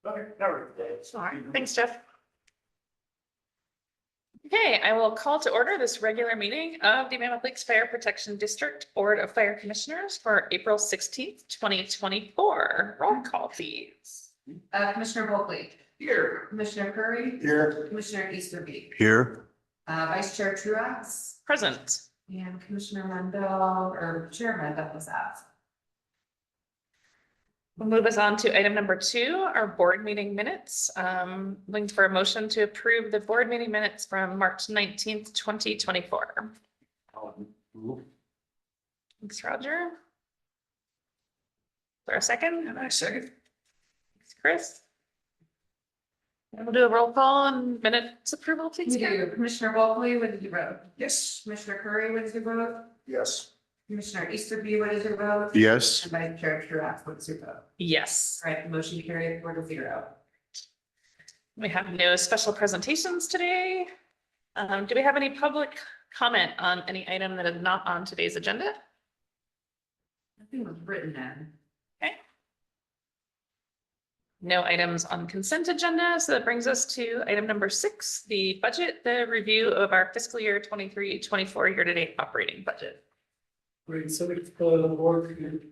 Okay, never. All right, thanks, Jeff. Okay, I will call to order this regular meeting of the Mammoth Lakes Fire Protection District Board of Fire Commissioners for April 16th, 2024. Roll call, please. Commissioner Bulkley. Here. Commissioner Curry. Here. Commissioner Easterby. Here. Vice Chair Truax. Present. And Commissioner Mandel, or Chair Mandel was absent. We'll move us on to item number 2, our board meeting minutes. Looking for a motion to approve the board meeting minutes from March 19th, 2024. Thanks, Roger. Is there a second? And I second. Thanks, Chris. And we'll do a roll call on minutes approval, please. We do. Commissioner Bulkley, what did you vote? Yes. Commissioner Curry, what did you vote? Yes. Commissioner Easterby, what is your vote? Yes. And Vice Chair Truax, what is your vote? Yes. All right, the motion carried 4-0. We have no special presentations today. Do we have any public comment on any item that is not on today's agenda? Nothing was written in. No items on consent agenda, so that brings us to item number 6, the budget, the review of our fiscal year 23-24 year-to-date operating budget. Great, so if the board could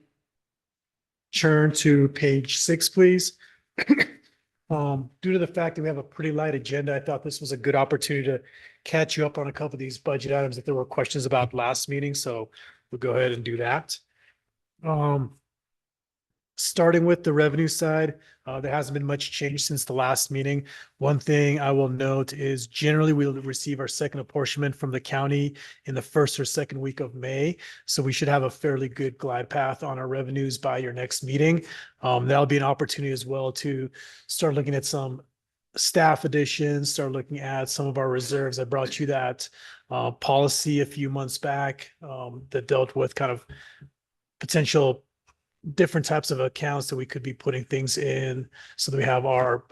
turn to page 6, please. Due to the fact that we have a pretty light agenda, I thought this was a good opportunity to catch you up on a couple of these budget items that there were questions about last meeting, so we'll go ahead and do that. Starting with the revenue side, there hasn't been much change since the last meeting. One thing I will note is generally we'll receive our second apportionment from the county in the first or second week of May. So we should have a fairly good glide path on our revenues by your next meeting. That'll be an opportunity as well to start looking at some staff additions, start looking at some of our reserves. I brought you that policy a few months back that dealt with kind of potential different types of accounts that we could be putting things in so that we have our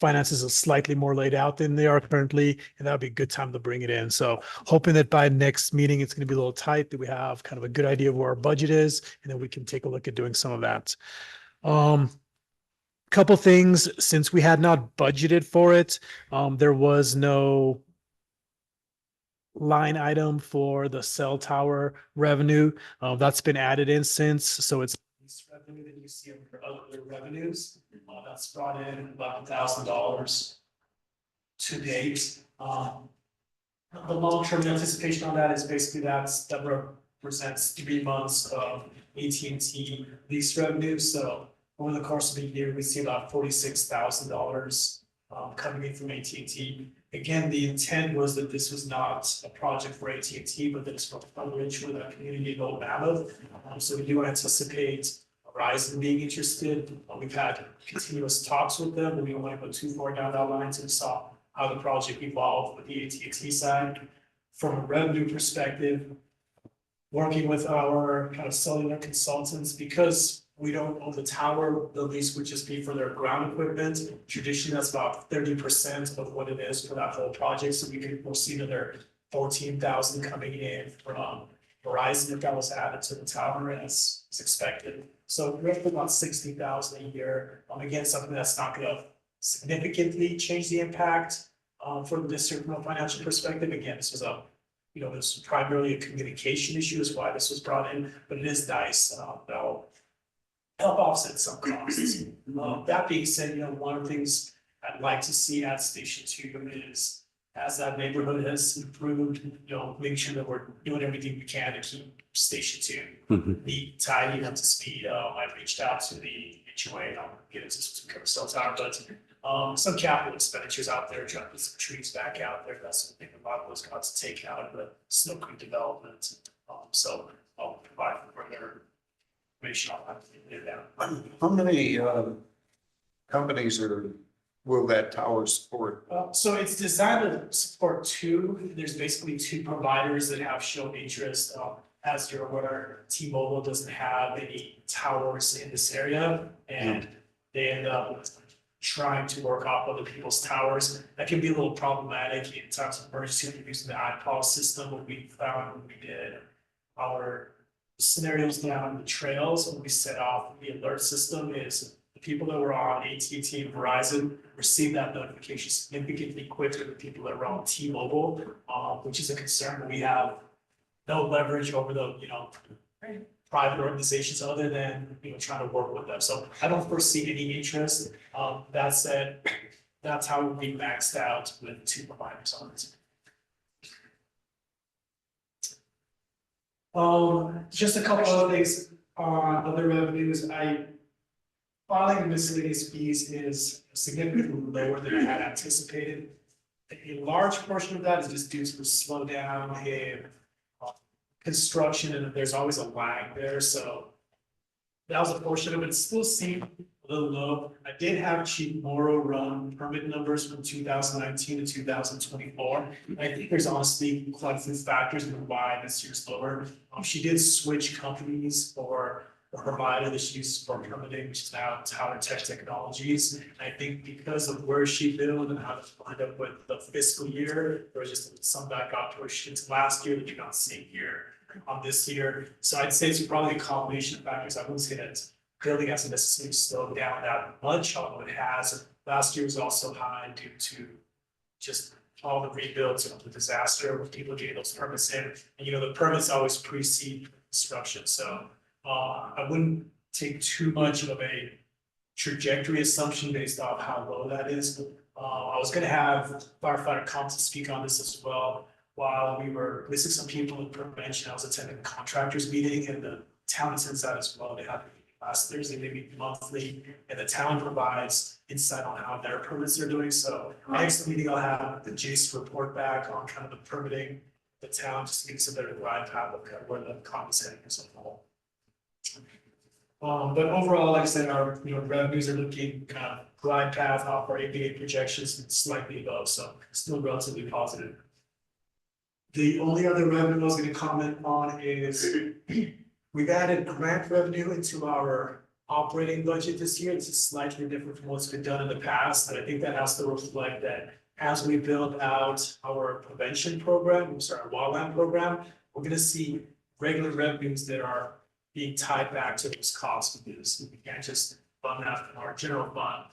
finances slightly more laid out than they are currently, and that would be a good time to bring it in. So hoping that by next meeting, it's going to be a little tight, that we have kind of a good idea of where our budget is, and then we can take a look at doing some of that. Couple things, since we had not budgeted for it, there was no line item for the cell tower revenue. That's been added in since, so it's revenue that you see under other revenues. That's brought in $11,000 to date. The long-term anticipation on that is basically that represents 3 months of AT&T lease revenue. So over the course of the year, we see about $46,000 coming in from AT&T. Again, the intent was that this was not a project for AT&T, but that it's for coverage with a community in Old Mammoth. So we do anticipate Verizon being interested. We've had continuous talks with them, and we don't want to go too far down that line to saw how the project evolved with the AT&T side. From a revenue perspective, working with our kind of cellular consultants, because we don't own the tower, the lease would just be for their ground equipment. Traditionally, that's about 30% of what it is for that whole project. So we could foresee another 14,000 coming in from Verizon if that was added to the tower as expected. So we're up to about 60,000 a year. Again, something that's not going to significantly change the impact for the district from a financial perspective. Again, this was this was primarily a communication issue is why this was brought in, but it is nice. That'll help offset some costs. That being said, one of the things I'd like to see at Station 2 is, as that neighborhood has improved, making sure that we're doing everything we can to keep Station 2 neat, tidy, up to speed. I've reached out to the HOA, and I'll get into some kind of cell tower, but some capital expenditures out there, trying to put some trees back out there. That's something about was got to take out of the Snow Creek development. So I'll provide further information on that. How many companies will that tower support? So it's designed to support 2. There's basically 2 providers that have shown interest. As you're aware, T-Mobile doesn't have any towers in this area, and they end up trying to work off other people's towers. That can be a little problematic in times of emergency when you're using the iPod system. What we found when we did our scenarios down the trails, when we set off the alert system, is the people that were on AT&T and Verizon received that notification significantly quicker than people that were on T-Mobile, which is a concern. We have no leverage over the, private organizations other than, trying to work with them. So I don't foresee any interest. That said, that's how we maxed out with 2 providers on it. Just a couple other things on other revenues. Filing and miscellaneous fees is significantly lower than I had anticipated. A large portion of that is just due to the slowdown in construction, and there's always a lag there, so that was a portion of it. It still seemed a little low. I did have Chief Morrow run permit numbers from 2019 to 2024. I think there's honestly quite a few factors in why this year's lower. She did switch companies for the provider that she used for permitting, which is now Tower Tech Technologies. And I think because of where she billed and how to wind up with the fiscal year, there was just some that got pushed into last year that you're not seeing here on this year. So I'd say it's probably a combination of factors. I wouldn't say that building hasn't necessarily slowed down that much, although it has. Last year was also high due to just all the rebuilds of the disaster with people getting those permits in. And the permits always precede construction. So I wouldn't take too much of a trajectory assumption based off how low that is. I was gonna have firefighter come to speak on this as well. While we were missing some people in prevention, I was attending a contractors meeting, and the town attends that as well. They have last Thursday, they meet monthly, and the town provides insight on how their permits are doing. So next meeting, I'll have the Jason report back on kind of the permitting, the town, just to give us a better glide path of kind of where the commons heading as a whole. But overall, like I said, our revenues are looking kind of glide path off our APA projections and slightly above, so still relatively positive. The only other revenue I was going to comment on is we've added grant revenue into our operating budget this year. This is slightly different from what's been done in the past, and I think that has to reflect that as we build out our prevention program, our wildland program, we're going to see regular revenues that are being tied back to those costs, because we can't just fund that from our general fund.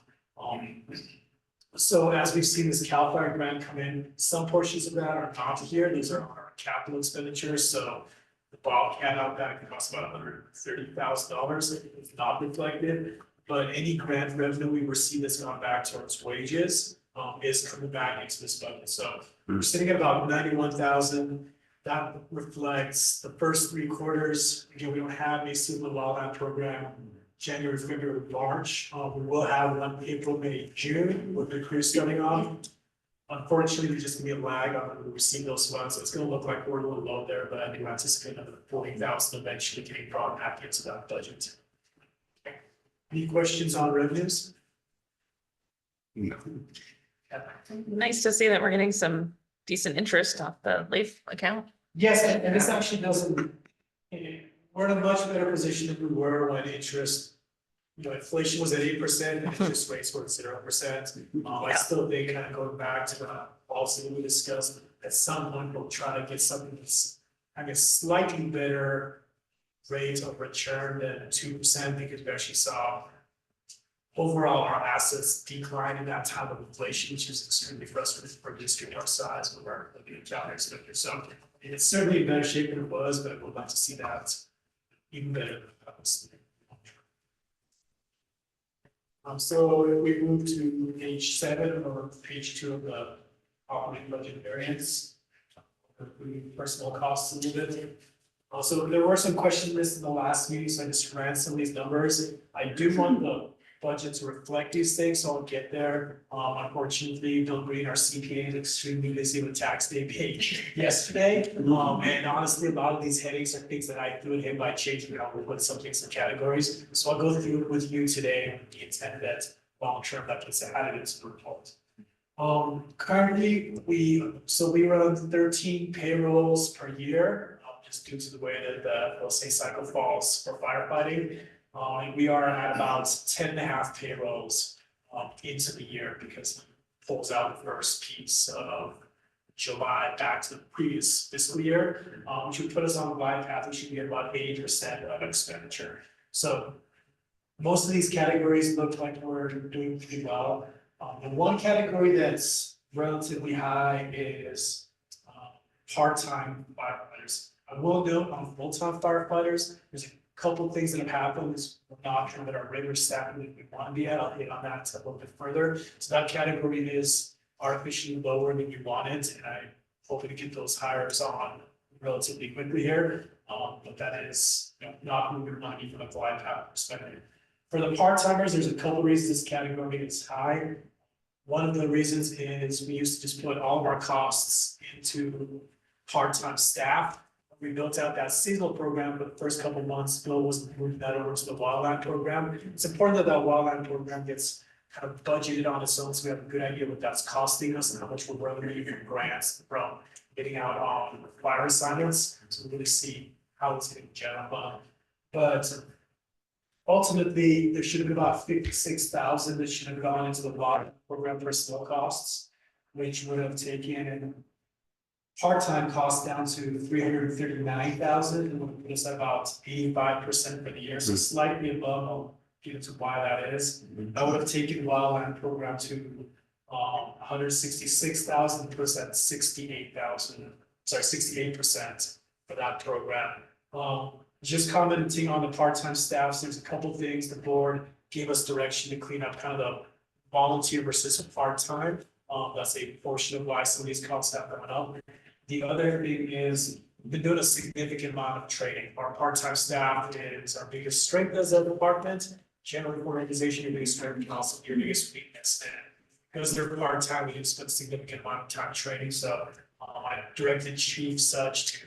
So as we've seen this CAL FIRE grant come in, some portions of that are not here. These are our capital expenditures. So the Bobcat out back costs about $130,000. It's not reflected, but any grant revenue we receive that's gone back towards wages is coming back into this budget. So we're sitting at about 91,000. That reflects the first 3 quarters. Again, we don't have a single wildland program January, February, March. We will have one April, May, June with the crew starting off. Unfortunately, there's just gonna be a lag on when we receive those funds. So it's gonna look like we're a little low there, but I do anticipate another 40,000 eventually getting brought back into that budget. Any questions on revenues? No. Nice to see that we're getting some decent interest off the Leaf account. Yes, and this actually doesn't, we're in a much better position than we were when inflation was at 8% and interest rates were at 0%. I still think, kind of going back to the policy we discussed, at some point we'll try to get something that's having a slightly better rate of return than 2%, because we actually saw overall our assets decline in that time of inflation, which is extremely frustrating for a district our size when we're looking at county expenditures. So it's certainly in better shape than it was, but we'd like to see that even better. So if we move to page 7 or page 2 of the operating budget variance, personal costs a little bit. Also, there were some questions in the last meeting, so I just ran some of these numbers. I do want the budget to reflect these things, so I'll get there. Unfortunately, Bill Green, our CPA, is extremely busy with tax day paid yesterday. And honestly, a lot of these headings are things that I threw at him by changing how we put some things in categories. So I'll go through it with you today with the intent that long term that gets added into the report. Currently, we run 13 payrolls per year, just due to the way that the LSA cycle falls for firefighting. And we are at about 10.5 payrolls into the year, because it pulls out the first piece of July back to the previous fiscal year, which would put us on the glide path. We should be at about 80% of expenditure. So most of these categories look like we're doing pretty well. The one category that's relatively high is part-time firefighters. I will note on full-time firefighters, there's a couple things that have happened. We're not sure that our regular staffing that we want to be at. I'll hit on that a little bit further. So that category is artificially lower than we wanted, and I hope to get those hires on relatively quickly here. But that is, you know, not moving money from a glide path perspective. For the part-timers, there's a couple reasons this category is high. One of the reasons is we used to just put all of our costs into part-time staff. We built out that seasonal program for the first couple of months. Bill was moving that over to the wildland program. It's important that that wildland program gets kind of budgeted on its own, so we have a good idea what that's costing us and how much we're revenue from grants from getting out on fire assignments. So we really see how it's going to jump up. But ultimately, there should have been about 56,000 that should have gone into the water program personnel costs, which would have taken part-time costs down to 339,000 and would put us at about 85% for the year, so slightly above. I'll get into why that is. I would have taken wildland program to 166,000, put us at 68,000, sorry, 68% for that program. Just commenting on the part-time staffs, there's a couple things the board gave us direction to clean up kind of the volunteer versus part-time. That's a portion of why some of these costs have gone up. The other thing is we've been doing a significant amount of training. Our part-time staff is our biggest strength as a department. Generally, for organization, your biggest strength can also be your biggest weakness. And because they're part-time, we do spend a significant amount of time training. So I directed Chief Such to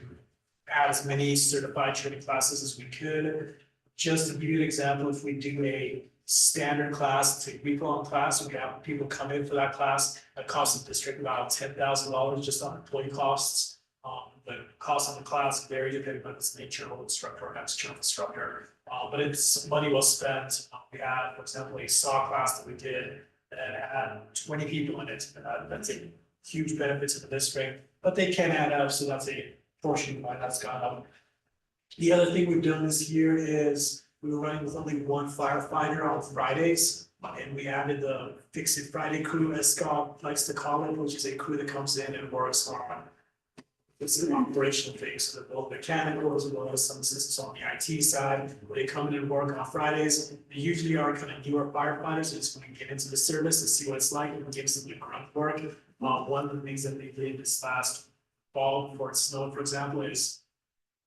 add as many certified training classes as we could. Just to give you an example, if we do a standard class, it's a week-long class, we have people come in for that class, that costs the district about $10,000 just on employee costs. The cost of the class vary depending on its nature, of instructor or external instructor, but it's money well spent. We had, for example, a SAW class that we did that had 20 people in it. That's a huge benefit to the district, but they can add up, so that's a portion why that's gone up. The other thing we've done this year is we were running with only one firefighter on Fridays, and we added the Fix It Friday crew, as Scott likes to call it, which is a crew that comes in and works on it's an operational thing, so they're both mechanical as well as some assistants on the IT side. They come in and work on Fridays. They usually are kind of newer firefighters, just want to get into the service and see what it's like and give some grunt work. One of the things that they did this last fall before it snowed, for example, is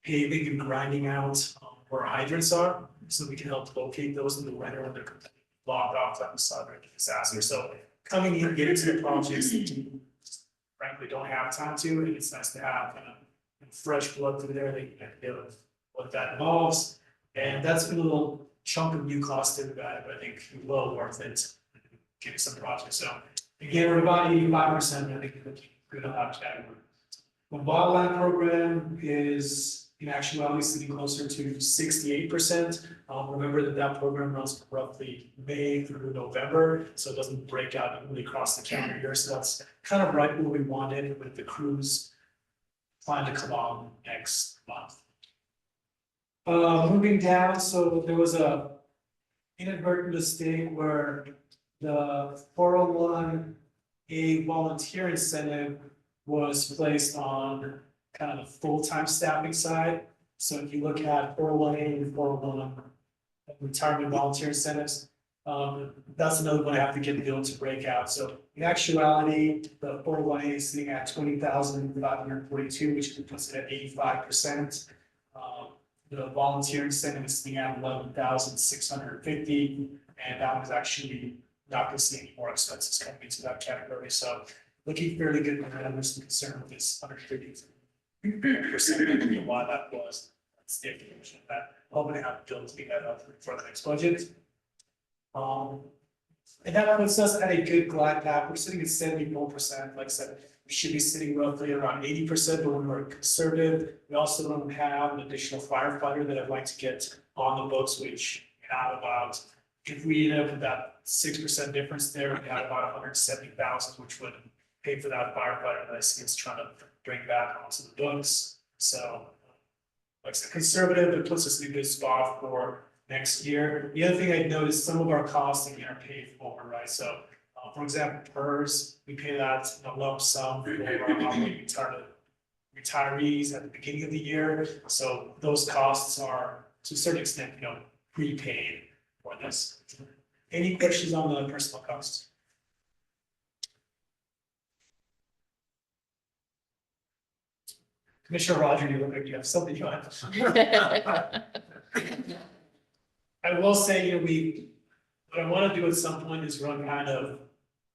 paving and grinding out where hydrants are, so we can help locate those in the winter when they're completely blocked off on the side of a disaster. So coming in, getting to the projects that you frankly don't have time to, and it's nice to have kind of fresh blood through there. They can idea of what that involves, and that's been a little chunk of new cost in that, but I think well worth it. Getting some projects. So again, we're about 85%. I think we're good on that category. The wildland program is in actuality sitting closer to 68%. Remember that program runs roughly May through November, so it doesn't break out evenly across the calendar year. So that's kind of right where we wanted with the crews plan to come on next month. Moving down, so there was a inadvertent mistake where the 401A volunteer incentive was placed on kind of the full-time staffing side. So if you look at 401A and 401 retirement volunteer incentives, that's another one I have to get billed to break out. So in actuality, the 401A is sitting at 20,542, which puts it at 85%. The volunteer incentive is sitting at 11,650, and that was actually not going to see any more expenses coming into that category. So looking fairly good, and there's some concern with this 130%. Why that was, that's the explanation of that. Hoping to have Bill to get that up for the next budget. And that puts us at a good glide path. We're sitting at 74%. Like I said, we should be sitting roughly around 80%, but when we're conservative, we also don't have an additional firefighter that I'd like to get on the books, which have about, if we end up with that 6% difference there, we have about 170,000, which would pay for that firefighter that I see us trying to bring back onto the books. So, like I said, conservative, it puts us in a good spot for next year. The other thing I noticed, some of our costs again are paid for, right? So, for example, PERS, we pay that in a lump sum for our operating retirees at the beginning of the year. So those costs are to a certain extent, prepaid for this. Any questions on the personal costs? Commissioner Roger, you look like you have something you want. I will say, what I want to do at some point is run kind of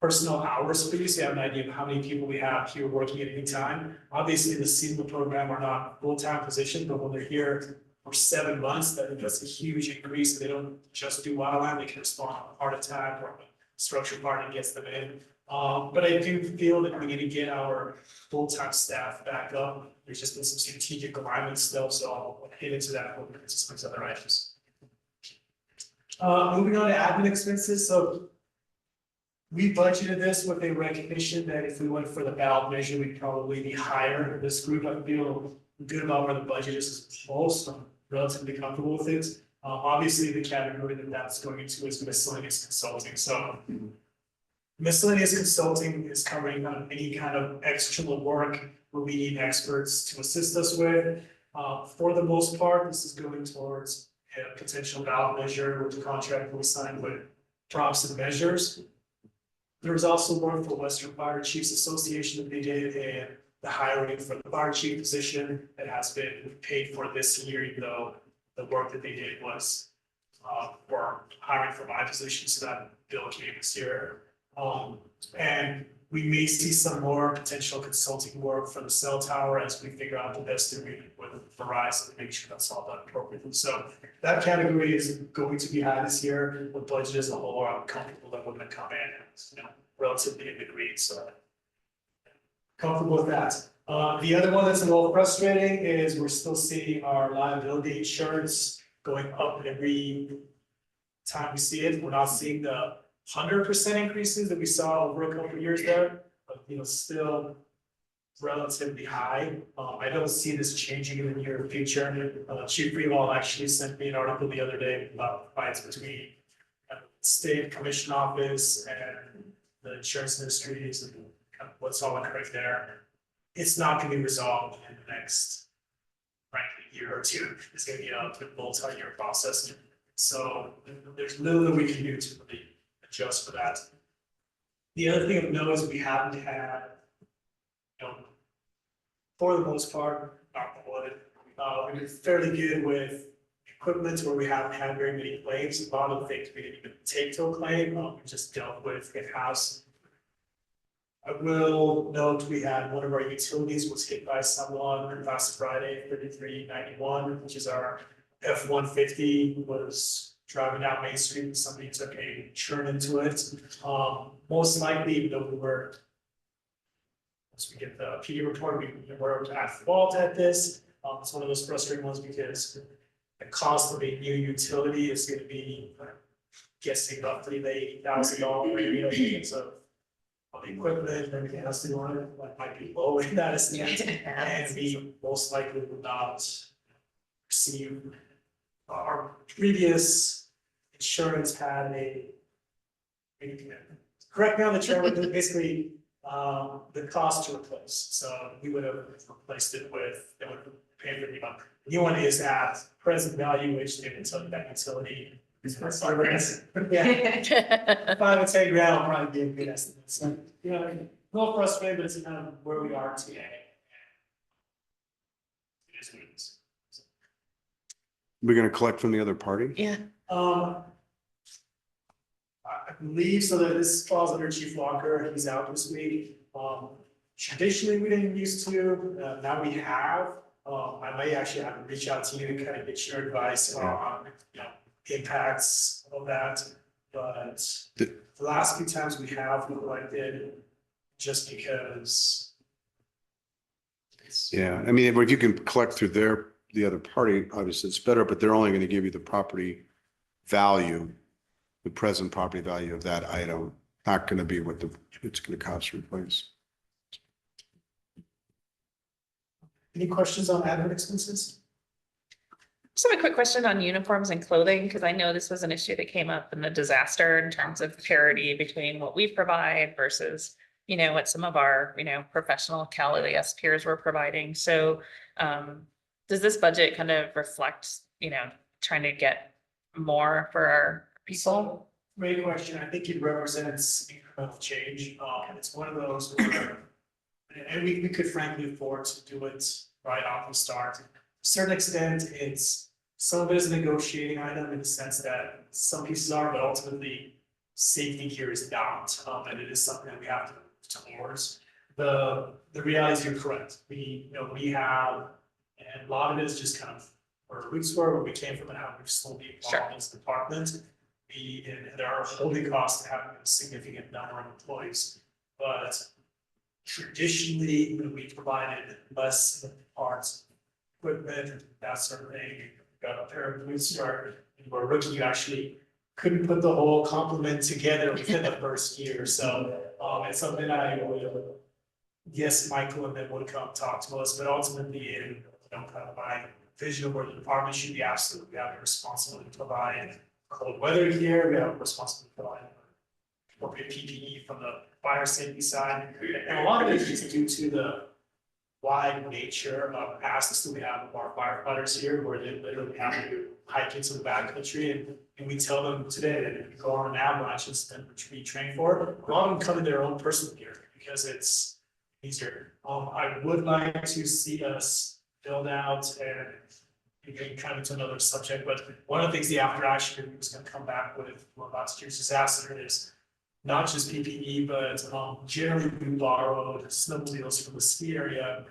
personal hours for you, so you have an idea of how many people we have here working at any time. Obviously, the seasonal program are not full-time positions, but when they're here for 7 months, that's a huge increase. They don't just do wildland, they can respond to a heart attack or a structure party gets them in. But I do feel that we're going to get our full-time staff back up. There's just been some strategic alignment stuff, so I'll hit into that when we get to some of these other items. Moving on to admin expenses, so we budgeted this with a recognition that if we went for the ballot measure, we'd probably be higher. This group, I feel good about where the budget is as a whole, so I'm relatively comfortable with it. Obviously, the category that that's going into is miscellaneous consulting. So miscellaneous consulting is covering any kind of extra work where we need experts to assist us with. For the most part, this is going towards a potential ballot measure with the contract we signed with Props and Measures. There was also work for Western Fire Chiefs Association that they did, and the hiring for the fire chief position that has been paid for this year, even though the work that they did was for hiring for my position, so that bill came this year. And we may see some more potential consulting work for the cell tower as we figure out the best agreement with Verizon to make sure that's all done appropriately. So that category is going to be high this year. The budget as a whole, I'm comfortable that we're going to come in, relatively in the green. So comfortable with that. The other one that's a little frustrating is we're still seeing our liability insurance going up every time we see it. We're not seeing the 100% increases that we saw over a couple of years there, but still relatively high. I don't see this changing in the near future. Chief Rewall actually sent me an article the other day about fights between state commission office and the insurance industries and kind of what's all occurring there. It's not going to be resolved in the next, frankly, year or two. It's going to be a multi-year process. So there's little that we can do to really adjust for that. The other thing of note is we haven't had, for the most part, we've been fairly good with equipment where we haven't had very many claims. A lot of the things we didn't even take to a claim, we just dealt with in-house. I will note we had one of our utilities was hit by someone last Friday, 3391, which is our F-150 was driving down Main Street and somebody took a churn into it. Most likely, even though once we get the PD report, we're at fault at this. It's one of those frustrating ones because the cost of a new utility is going to be, guessing roughly the $80,000 range of the equipment and everything else to do on it, that might be low in that estimate. And we most likely will not receive. Our previous insurance had correct me on the term, but basically the cost to replace. So we would have replaced it with, they would pay for the new one. The new one is at present value, which they will tell you that utility. Yeah, 5 or 10 grand will probably be a good estimate. So, a little frustrated, but it's kind of where we are today. It is what it is. We're gonna collect from the other party? Yeah. I believe so that this falls under Chief Walker. He's out this week. Traditionally, we didn't used to. Now we have. I may actually have to reach out to you to kind of get your advice on, impacts of that. But the last few times we have collected, just because. Yeah, I mean, if you can collect through the other party, obviously it's better, but they're only going to give you the property value, the present property value of that item, not going to be what it's going to cost to replace. Any questions on admin expenses? Just have a quick question on uniforms and clothing, because I know this was an issue that came up in the disaster in terms of parity between what we provide versus, you know, what some of our, you know, professional Cal OES peers were providing. So does this budget kind of reflect, you know, trying to get more for our people? So, great question. I think it represents incremental change. It's one of those where, and we could frankly afford to do it right off the start. To a certain extent, some of it is a negotiating item in the sense that some pieces are, but ultimately safety gear is not, and it is something that we have to towards. The reality is you're correct. We have, and a lot of it is just kind of where our roots were, where we came from, and how we've slowly evolved as a department. And there are holding costs to having a significant number of employees, but traditionally, we provided less parts, equipment, that sort of thing. Got a pair of boots where you were a rookie, you actually couldn't put the whole complement together within the first year. So it's something I would, yes, Michael and them would come talk to us, but ultimately, kind of my vision of where the department should be, absolutely, we have a responsibility to provide cold weather gear, we have a responsibility to provide appropriate PPE from the fire safety side. And a lot of it is due to the wide nature of asks that we have of our firefighters here, where they literally have to hike into the backcountry, and we tell them today that if you go on an avalanche incident, which we train for, a lot of them come in their own personal gear because it's easier. I would like to see us build out, and getting kind of into another subject, but one of the things the after action group is going to come back with last year's disaster is not just PPE, but generally we borrowed snowmobiles from the ski area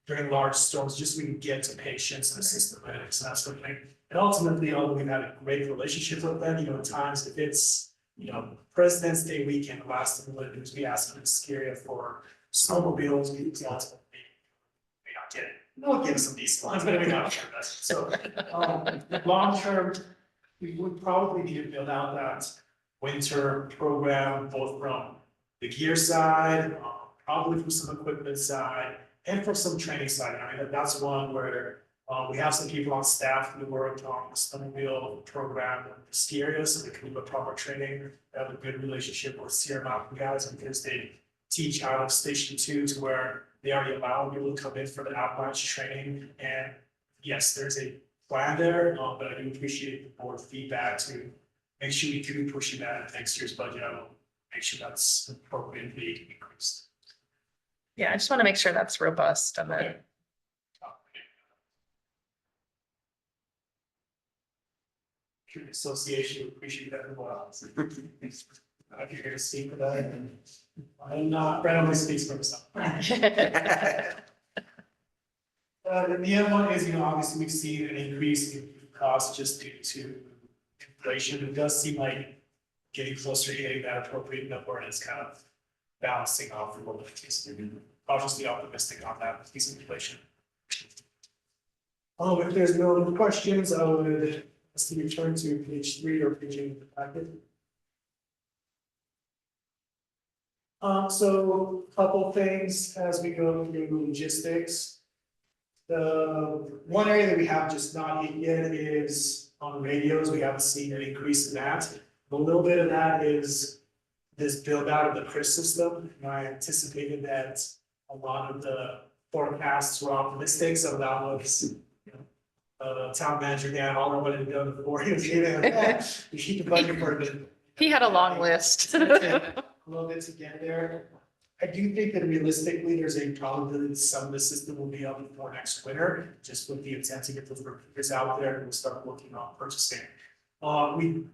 during large storms, just so we can get to patients and assist the medics and that sort of thing. And ultimately, although we've had a great relationship with them, at times if it's, President's Day weekend, the last thing we'll do is we ask them to ski area for snowmobiles, because ultimately we not get it. They'll give us some decent ones, but maybe not for the best. So, long term, we would probably need to build out that winter program, both from the gear side, probably from some equipment side, and from some training side. I mean, that's one where we have some people on staff who worked on the snowmobile program in the ski area, so they can do a proper training. They have a good relationship with Sierra Mountain guys because they teach out of Station 2 to where they already allow people to come in for the avalanche training. And yes, there's a plan there, but I do appreciate the board feedback to make sure we do push that in next year's budget. I will make sure that's appropriately increased. Yeah, I just want to make sure that's robust and that. The association would appreciate that as well. If you're here to speak for that, and I'm not, Brett only speaks for himself. And the other one is, obviously we've seen an increase in costs just due to inflation. It does seem like getting closer to hitting that appropriate number, and it's kind of balancing off a little bit. Cautiously optimistic on that with decent inflation. If there's no other questions, I would ask you to return to page 3 or page 8 of the packet. So a couple things as we go through logistics. The one area that we have just not hit yet is on radios. We haven't seen an increase in that. A little bit of that is this build out of the CRIS system. I anticipated that a lot of the forecasts were optimistic, so that was town manager Dan Holler wanted to go before he was here. We keep the budget for a bit. He had a long list. A little bit to get there. I do think that realistically, there's a probability that some of the system will be up before next winter, just with the intent to get those repairs out there, and we'll start working on purchasing.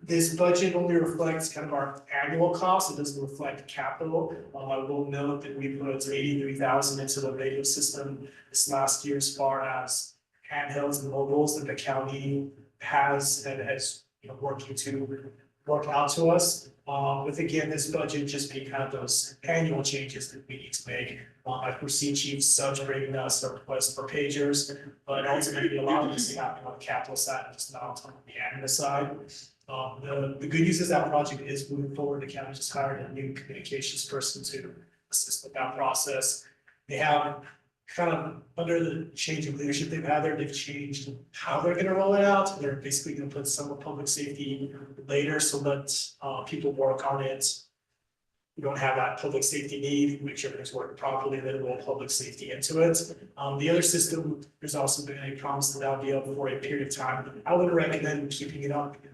This budget only reflects kind of our annual costs. It doesn't reflect capital. I will note that we put 83,000 into the radio system this last year, as far as handhelds and mobiles that the county has and has working to work out to us. With again, this budget just being kind of those annual changes that we need to make. I foresee Chief Subs bringing us a request for pagers, but ultimately a lot of this is happening on the capital side, just not on the admin side. The good news is that project is moving forward. The county just hired a new communications person to assist with that process. They have kind of under the change of leadership they've had there, they've changed how they're gonna roll it out. They're basically gonna put some of public safety later, so let people work on it. We don't have that public safety need, make sure everything's working properly, then roll public safety into it. The other system, there's also been a promise that that'll be up for a period of time. I would recommend keeping it up in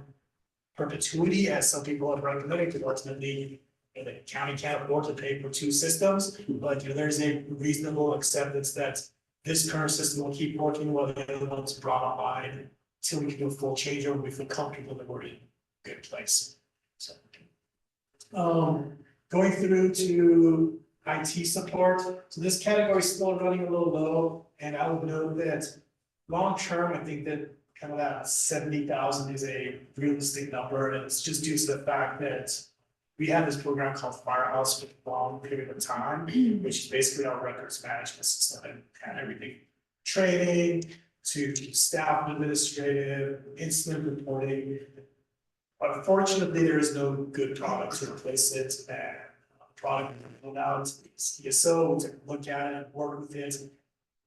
perpetuity, as some people have recommended, because ultimately the county can't afford to pay for two systems, but there's a reasonable acceptance that this current system will keep working while the other one's brought online until we can do a full changeover. We feel comfortable that we're in a good place. So, going through to IT support. So this category is still running a little low, and I would note that long term, I think that kind of that 70,000 is a realistic number, and it's just due to the fact that we have this program called Firehouse for a long period of time, which is basically our records management system and everything, training to staff administrative, incident reporting. Unfortunately, there is no good product to replace it, and product pulled out ESO to look at it, work with it.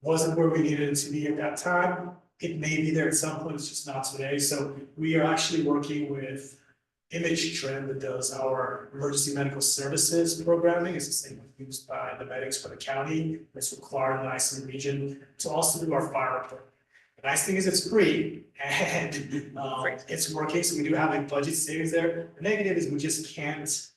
Wasn't where we needed it to be at that time. It may be there at some point, it's just not today. So we are actually working with Image Trend that does our emergency medical services programming. It's the same one used by the medics for the county. It's required in the ICM region to also do our fire report. The nice thing is it's free and it's working. So we do have a budget savings there. The negative is we just can't,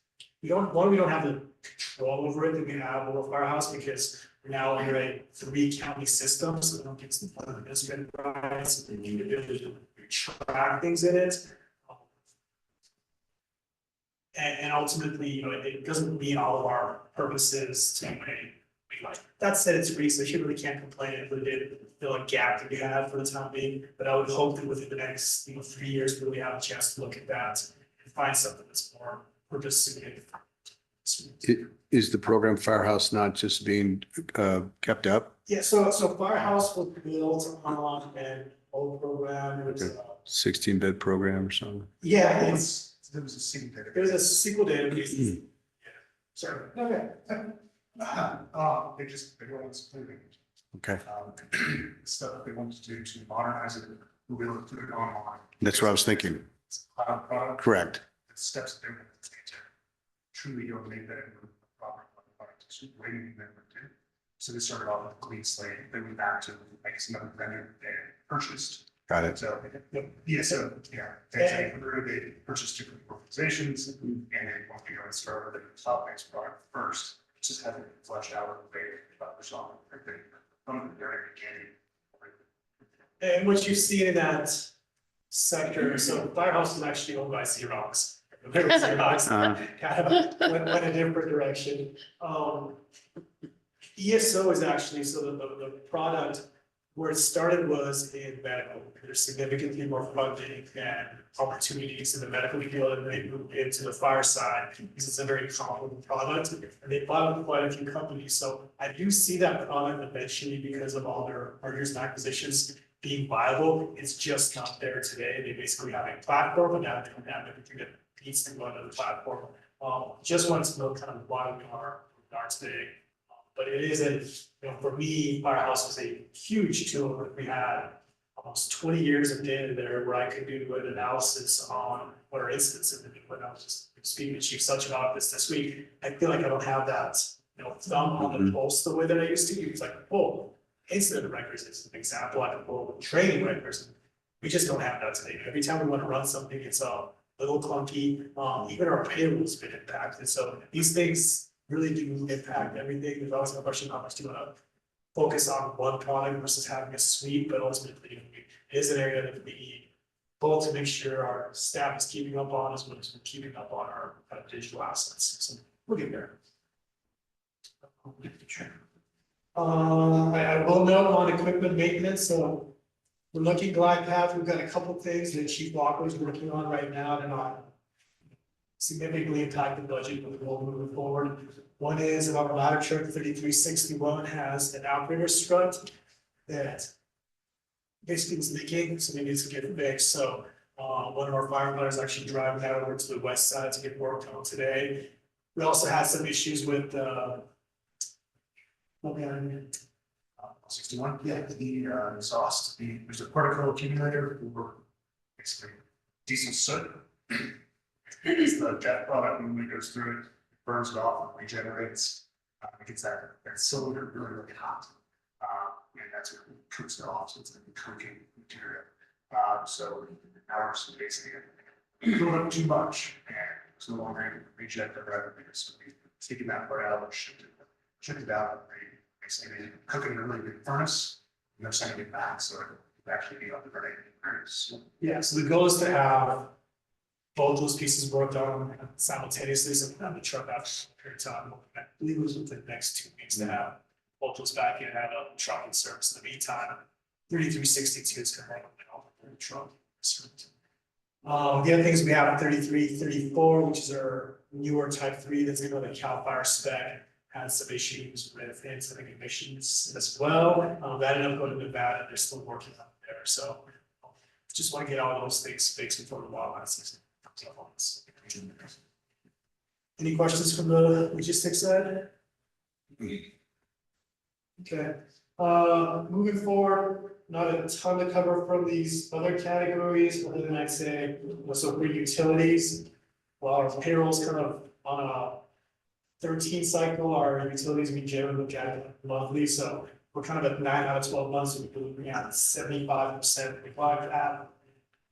we don't have the control over it that we have over Firehouse, because we're now under a 3-county system. So we don't get some administrative rights. We need to be able to track things in it. And ultimately, it doesn't meet all of our purposes to like. That said, it's free, so you really can't complain if we did fill a gap that we had for the time being. But I would hope that within the next 3 years, we really have a chance to look at that and find something that's more purpose suited. Is the program Firehouse not just being kept up? Yeah, so Firehouse was built on an old program. It was 16-bed program or something? yeah, There was a single database. it was a SQL database. Sorry. Okay. They wanted to put it, Okay, stuff they wanted to do to modernize it, we were able to put it online. that's what I was thinking. It's a cloud product. Correct. The steps that they were to take to truly eliminate that into the proper product, it's waiting them to do. So they started off with a clean slate, they went back to, I guess, another vendor they purchased. Got it. So, yeah, so, yeah, they purchased different organizations, and they want to go and start with the cloud-based product first, just having it fleshed out of the way about the song, from the very beginning. And what you see in that sector, so Firehouse is actually owned by Xerox. Xerox kind of went a different direction. ESO is actually, so the product where it started was in medical. There's significantly more funding and opportunities in the medical field, and they moved into the fire side because it's a very comparable product, and they bought up quite a few companies. So I do see that product eventually, because of all their mergers and acquisitions, being viable. It's just not there today. They basically have a platform, and now they don't have everything that needs to go into the platform. Just wanted to know kind of why we are today. But it is for me, Firehouse was a huge tool. We had almost 20 years of data there where I could do an analysis on what our incidents have been. When I was just speaking to Chief Such about this week, I feel like I don't have that, thumb on the pulse the way that I used to. It's like, oh, incident records is an example. I can pull training records. We just don't have that today. Every time we want to run something, it's a little clunky. Even our payroll's been impacted. So these things really do impact everything. There's always a question, how much do you want to focus on one product versus having a suite, but ultimately it is an area that we need both to make sure our staff is keeping up on, as well as we're keeping up on our kind of digital assets. So we'll get there. I will note on equipment maintenance, so we're looking glide path. We've got a couple things that Chief Walker is working on right now to not significantly impact the budget, but we'll move forward. One is our ladder truck 3361 has an outrigger strut that basically is leaking, so it needs to get fixed. So one of our firefighters actually driving that over to the west side to get worked on today. We also had some issues with 61, yeah, the exhaust, there's a particle accumulator for basically diesel soot. It's the jet product when it goes through it, burns it off, and regenerates. It gets that cylinder really, really hot. And that's what cooks it off, so it's like a cooking material. So ours basically build up too much and it's no longer able to reject the revenue. So we've taken that part out and shipped it out. Basically cook it in a really big furnace and they're sending it back. So it will actually be up and running. Yeah, so the goal is to have both those pieces worked on simultaneously, so we can have the truck out for a period of time. I believe it was within the next 2 weeks to have both those back in and have a truck in service. In the meantime, 3362 is coming out of the truck. The other things we have 3334, which is our newer type 3 that's going to the CAL FIRE spec, had some issues with incident emissions as well. That ended up going to Nevada. They're still working on it there. So just want to get all those things fixed before the wildland season comes up on us. Any questions from the logistics side? Okay, moving forward, not a ton to cover from these other categories, other than I'd say, so for utilities, well, our payroll's kind of on a 13 cycle, our utilities we generally look at it monthly, so we're kind of at 9 out of 12 months, so we're looking at 75%. We like that.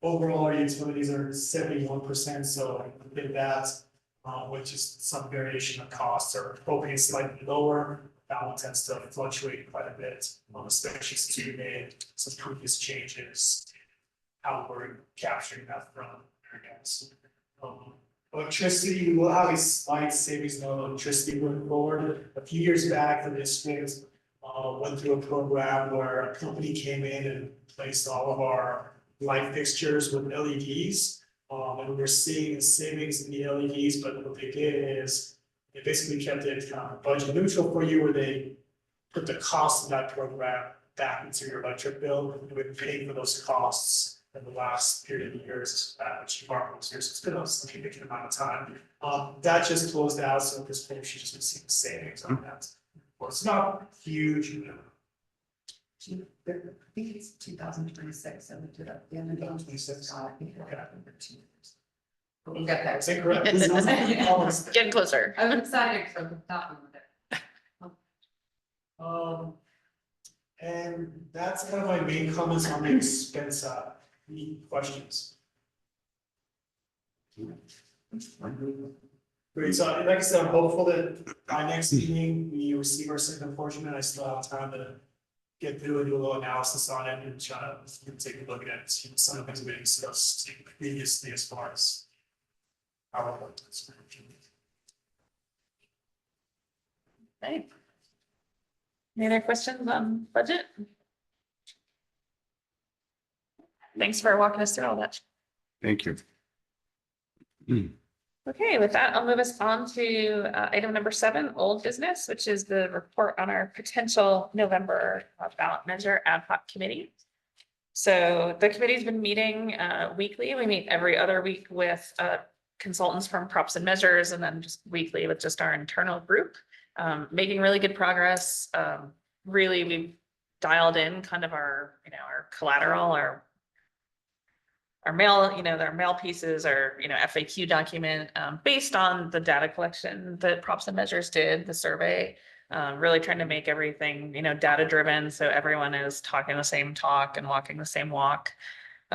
Overall, our utilities are 71%, so in that, which is some variation of costs, or propane slightly lower. That one tends to fluctuate quite a bit, especially since we made some previous changes, how we're capturing that from our gas. Electricity, we'll have a slight savings on electricity moving forward. A few years back, the district went through a program where a company came in and placed all of our light fixtures with LEDs. And we're seeing savings in the LEDs, but what they did is they basically kept it budget neutral for you, where they put the cost of that program back into your electric bill. And we've paid for those costs in the last period of years, which you've already years. It's been a significant amount of time. That just closed out, so at this point, she's just been seeing savings on that. Well, it's not huge, you know. I think it's 2026, and we did at the end of 2026. But we'll get there. Is that correct? Getting closer. I was excited because I was talking with it. And that's kind of my main comments on the expense side. Any questions? Great, so like I said, I'm hopeful that by next meeting, we receive our second portion, and I still have time to get through and do a little analysis on it and try to take a look at it, see what some of the things we discussed previously as far as how it worked. Okay. Any other questions on budget? Thanks for walking us through all that. Thank you. Okay, with that, I'll move us on to item number 7, old business, which is the report on our potential November ballot measure ad hoc committee. So the committee's been meeting weekly. We meet every other week with consultants from Props and Measures, and then just weekly with just our internal group, making really good progress. Really, we've dialed in kind of our, our collateral, our mail, their mail pieces, our, FAQ document, based on the data collection that Props and Measures did, the survey, really trying to make everything, data driven. So everyone is talking the same talk and walking the same walk.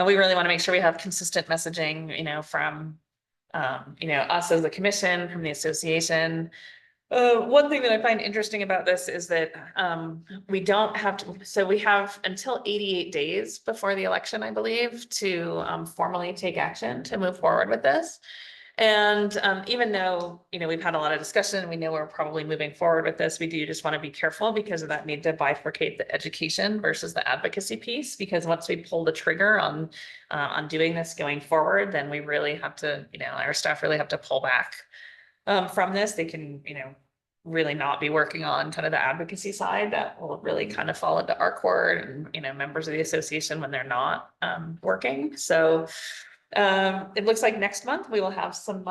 We really want to make sure we have consistent messaging, from, us as the commission, from the association. One thing that I find interesting about this is that we don't have to, so we have until 88 days before the election, I believe, to formally take action to move forward with this. And even though, we've had a lot of discussion, we know we're probably moving forward with this, we do just want to be careful because of that need to bifurcate the education versus the advocacy piece, because once we pull the trigger on doing this going forward, then we really have to, our staff really have to pull back from this. They can, really not be working on kind of the advocacy side. That will really kind of fall into our court and, members of the association when they're not working. So it looks like next month we will have some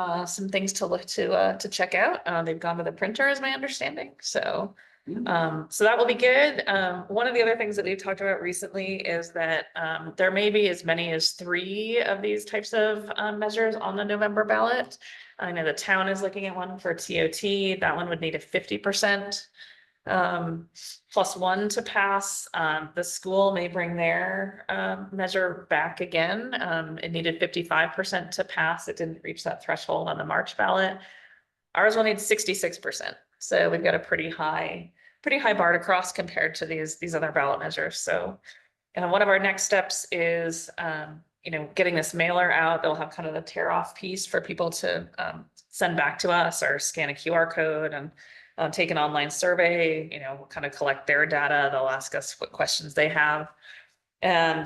things to look to check out. They've gone to the printer, is my understanding. So So that will be good. One of the other things that we've talked about recently is that there may be as many as 3 of these types of measures on the November ballot. I know the town is looking at one for TOT. That one would need a 50% +1 to pass. The school may bring their measure back again. It needed 55% to pass. It didn't reach that threshold on the March ballot. Ours will need 66%. So we've got a pretty high bar to cross compared to these other ballot measures. So one of our next steps is getting this mailer out. They'll have kind of the tear off piece for people to send back to us or scan a QR code and take an online survey, we'll kind of collect their data. They'll ask us what questions they have. And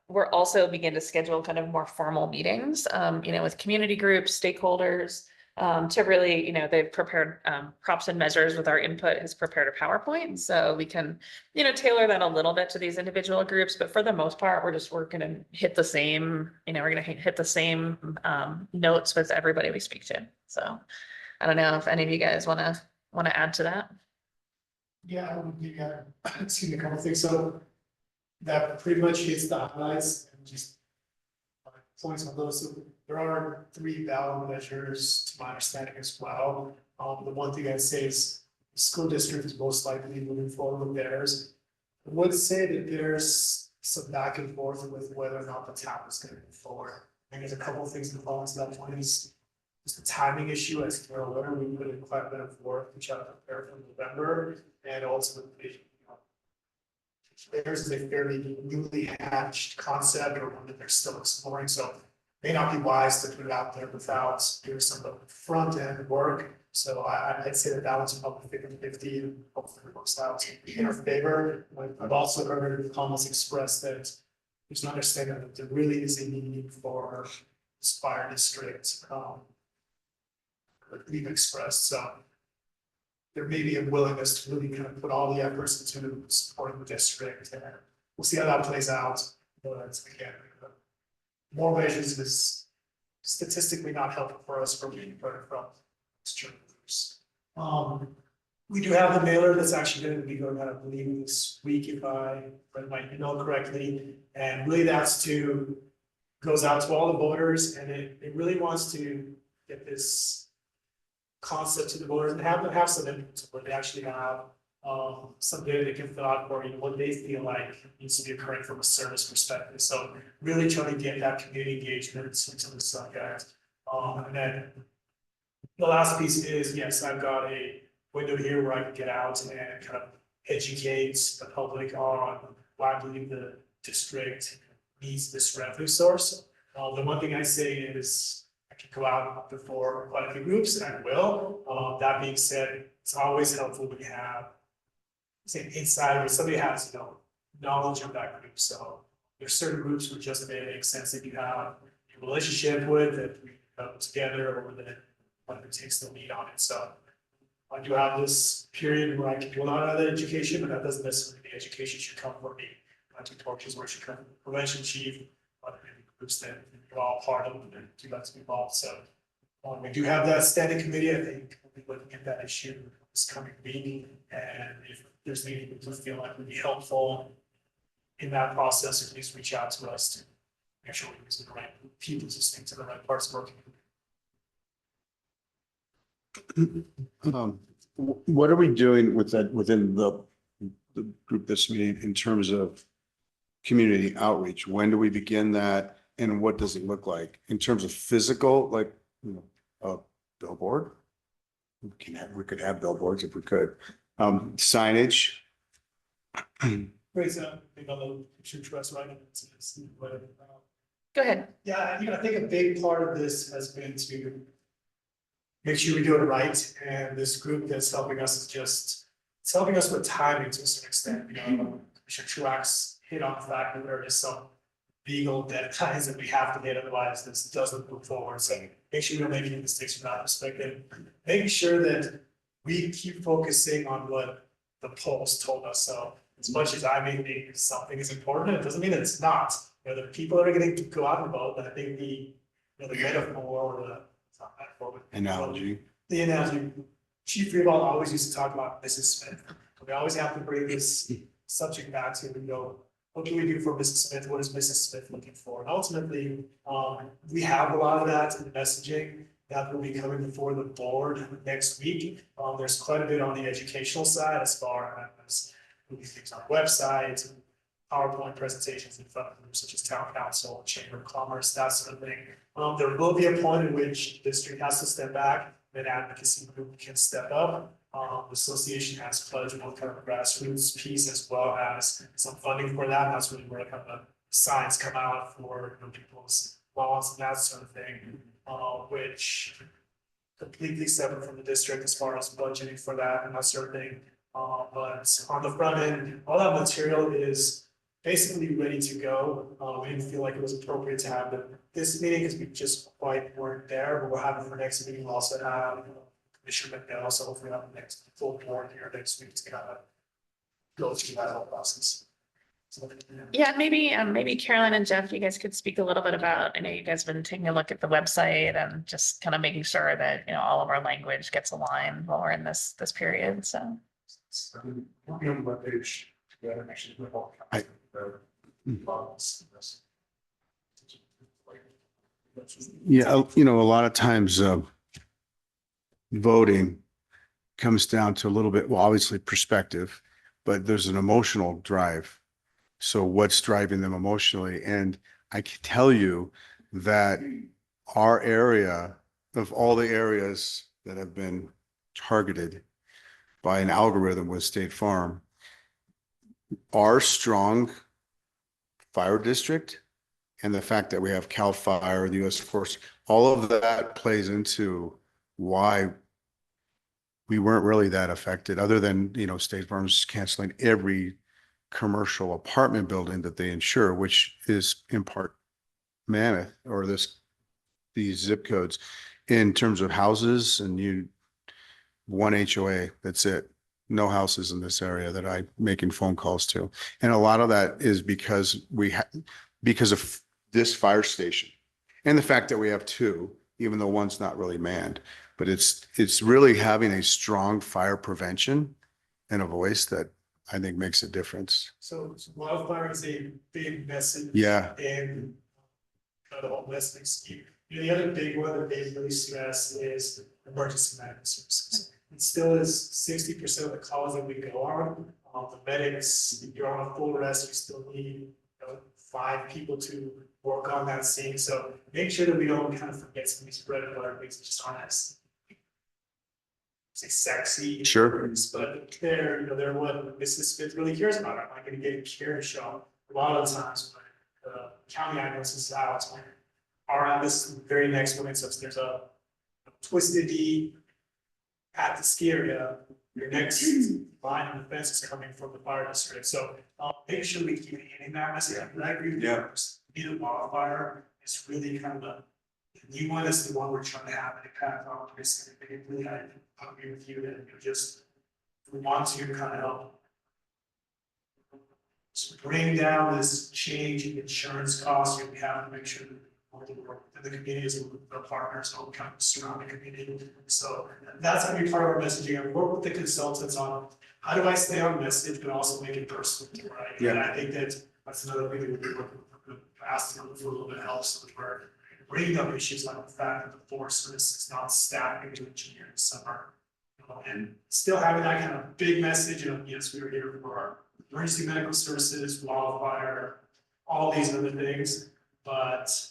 we're also begin to schedule kind of more formal meetings, with community groups, stakeholders, to really, they've prepared props and measures with our input, has prepared a PowerPoint. So we can, tailor that a little bit to these individual groups. But for the most part, we're going to hit the same, we're going to hit the same notes with everybody we speak to. So I don't know if any of you guys want to add to that. Yeah, I would be, excuse me, a couple things. So that pretty much hits the highlights and just points on those. So there are 3 ballot measures to my understanding as well. The one thing I'd say is the school district is most likely moving forward with theirs. I would say that there's some back and forth with whether or not the town is going to move forward. I think there's a couple of things involved to that. One is just the timing issue. As you're aware, we put in quite a bit of work to try to prepare for November, and ultimately, theirs is a fairly newly hatched concept or one that they're still exploring. So it may not be wise to put it out there without doing some of the front end work. So I'd say that one's probably 50-50 and hopefully it works out in our favor. I've also heard comments expressed that there's an understanding that there really is a need for this fire district. We've expressed, so there may be a willingness to really kind of put all the efforts into supporting the district, and we'll see how that plays out. But again, more measures is statistically not helpful for us from being put from groups. We do have the mailer that's actually going to be going out, I believe, this week, if I read my email correctly, and really goes out to all the voters, and it really wants to get this concept to the voters and have some input where they actually have some data they can fill out for what they feel like needs to be occurring from a service perspective. So really trying to get that community engagement into the subject. And then the last piece is, yes, I've got a window here where I can get out and kind of educate the public on why I believe the district needs this revenue source. The one thing I say is I can go out before quite a few groups, and I will. That being said, it's always helpful when you have, say, inside or somebody has, knowledge of that group. So there's certain groups where just may make sense that you have a relationship with that we go together, or that one who takes the lead on it. So I do have this period where I can do a lot of other education, but that doesn't necessarily mean the education should come from me. I do torches where it should come from the prevention chief, other groups that we're all part of and do like to be involved. So we do have that standing committee. I think we'll be looking at that issue this coming week. And if there's any people who feel like would be helpful in that process, please reach out to us to make sure we use the right people to stick to the right parts working. What are we doing with that within the group this meeting in terms of community outreach? When do we begin that, and what does it look like in terms of physical, like a billboard? We could have billboards if we could. Signage. Great, so I think on the picture trust, right? Go ahead. Yeah, I think a big part of this has been to make sure we do it right. And this group that's helping us is it's helping us with timing to a certain extent. Commissioner Truax hit on the fact that there is some legal deadlines that we have to hit, otherwise this doesn't move forward. So make sure we don't make any mistakes from that perspective. Making sure that we keep focusing on what the polls told us. So as much as I may think something is important, it doesn't mean that it's not. The people that are going to go out and vote, I think the metaphor or the Analogy. The analogy, Chief Freeball always used to talk about Mrs. Smith. We always have to bring this subject back to, what can we do for Mrs. Smith? What is Mrs. Smith looking for? And ultimately, we have a lot of that in the messaging that will be coming before the board next week. There's quite a bit on the educational side as far as moving things on the website, PowerPoint presentations in front of groups such as town council, chamber of commerce, that sort of thing. There will be a point in which the district has to step back, and advocacy group can step up. The association has pledged both kind of a grassroots piece as well as some funding for that. That's really where kind of the signs come out for people's laws and that sort of thing, which completely separate from the district as far as budgeting for that and that sort of thing. But on the front end, all that material is basically ready to go. We didn't feel like it was appropriate to have this meeting because we just quite weren't there, but we'll have it for next meeting. We'll also have Commissioner McDowell, so hopefully have the next full board here next week to kind of go through that whole process. So, Yeah, maybe Carolyn and Jeff, you guys could speak a little bit about, I know you guys have been taking a look at the website and just kind of making sure that, all of our language gets aligned while we're in this period, so. Working on the webpage together, actually, with all kinds of models. Yeah, a lot of times, voting comes down to a little bit, well, obviously perspective, but there's an emotional drive. So what's driving them emotionally? And I can tell you that our area, of all the areas that have been targeted by an algorithm with State Farm, our strong fire district and the fact that we have CAL FIRE, the US Force, all of that plays into why we weren't really that affected, other than, State Farm's canceling every commercial apartment building that they insure, which is in part Mammoth or these zip codes. In terms of houses, and one HOA, that's it. No houses in this area that I'm making phone calls to. And a lot of that is because because of this fire station and the fact that we have two, even though one's not really manned, but it's really having a strong fire prevention and a voice that I think makes a difference. So wildfire is a big message. Yeah. In the whole messaging scheme. The other big one that they really stress is emergency medical services. It still is 60% of the calls that we go on. The medics, if you're on a full rest, you still need 5 people to work on that scene. So make sure that we don't kind of forget some of these bread and butter things that just aren't as sexy. Sure. But they're what Mrs. Smith really cares about. I'm not going to get care shown. A lot of the times when the county ambulance is out, are at this very next one, so there's a twisted D at the ski area, your next line of defense is coming from the fire district. So make sure we keep hitting that message. I agree with you. Be the wildfire is really kind of the new one is the one we're trying to have an impact on. Really, I agree with you that we want to kind of help bring down this change in insurance costs. We have to make sure that the communities with our partners, all kind of surrounding community. So that's going to be part of our messaging. I work with the consultants on how do I stay on message, but also make it personal, right? Yeah. And I think that's another thing that we're working with. Asked them for a little bit of help, so we're bringing up issues like the fact that the Forest Service is not staffing to engineer in summer, and still having that kind of big message of yes, we are here for our emergency medical services, wildfire, all these other things, but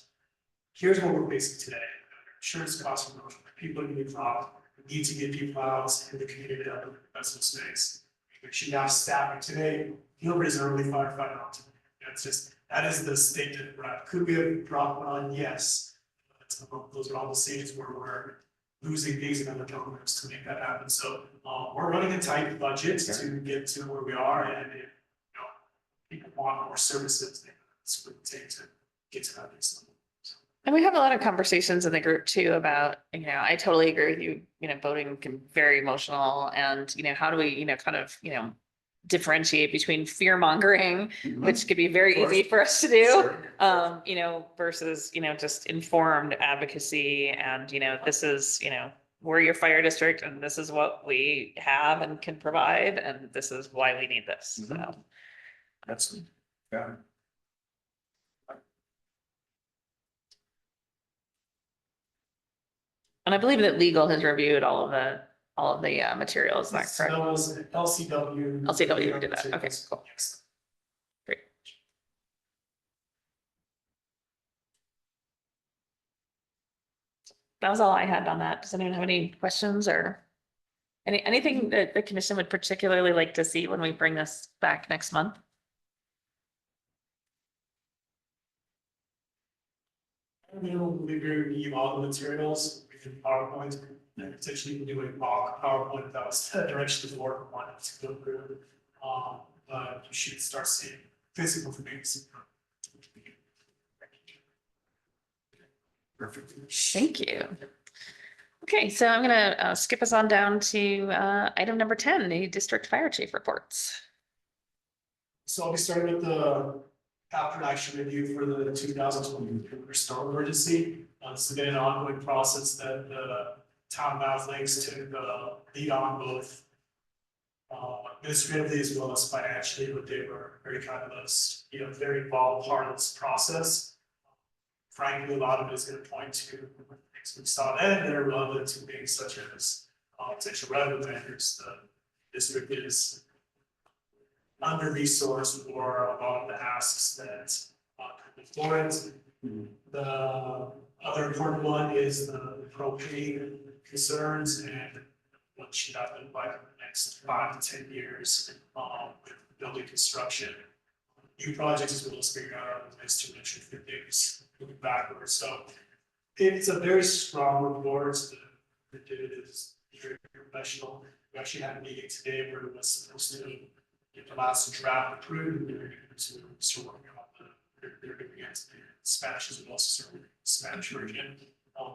here's what we're facing today. Insurance costs are growing. People are getting dropped. We need to get people out in the community to help in defensive space. We should have staffing today. Gilbert is an early firefighter out today. It's just, that is the state that we're at. Could we have dropped one? Yes. Those are all the stages where we're losing things in other programs to make that happen. So we're running a tight budget to get to where we are. And if people want more services, that's what it takes to get to that next level. And we have a lot of conversations in the group too about, I totally agree with you, voting can be very emotional and, how do we, kind of, differentiate between fear mongering, which could be very easy for us to do, versus, just informed advocacy and, this is, we're your fire district and this is what we have and can provide, and this is why we need this, so. That's, yeah. And I believe that legal has reviewed all of the materials, is that So that correct? was LCW. LCW did that, okay, cool. Yes. Great. That was all I had on that. Does anyone have any questions or anything that the commission would particularly like to see when we bring this back next month? We will review all the materials within PowerPoint and potentially do a mock PowerPoint that was the direction the board wanted to go through. But you should start seeing physical things. Perfect. Thank you. Okay, so I'm gonna skip us on down to item number 10, the district fire chief reports. So I'll be starting with the after action review for the 2023 storm emergency. This has been an ongoing process that the town of Mount Lakes took the lead on both administratively as well as financially, but they were very kind of us, very involved part of this process. Frankly, a lot of it is going to point to things we saw then that are relevant to things such as potential revenue vendors. The district is under-resourced for a lot of the asks that before it. The other important one is the propane concerns and what should happen by the next 5 to 10 years with building construction, new projects as well as figuring out ways to ensure that things moving backwards. So it's a very strong report. The did is very professional. We actually had a meeting today where it was supposed to get the last draft approved, and they're going to start working on they're doing it Spanish as well, so Spanish version.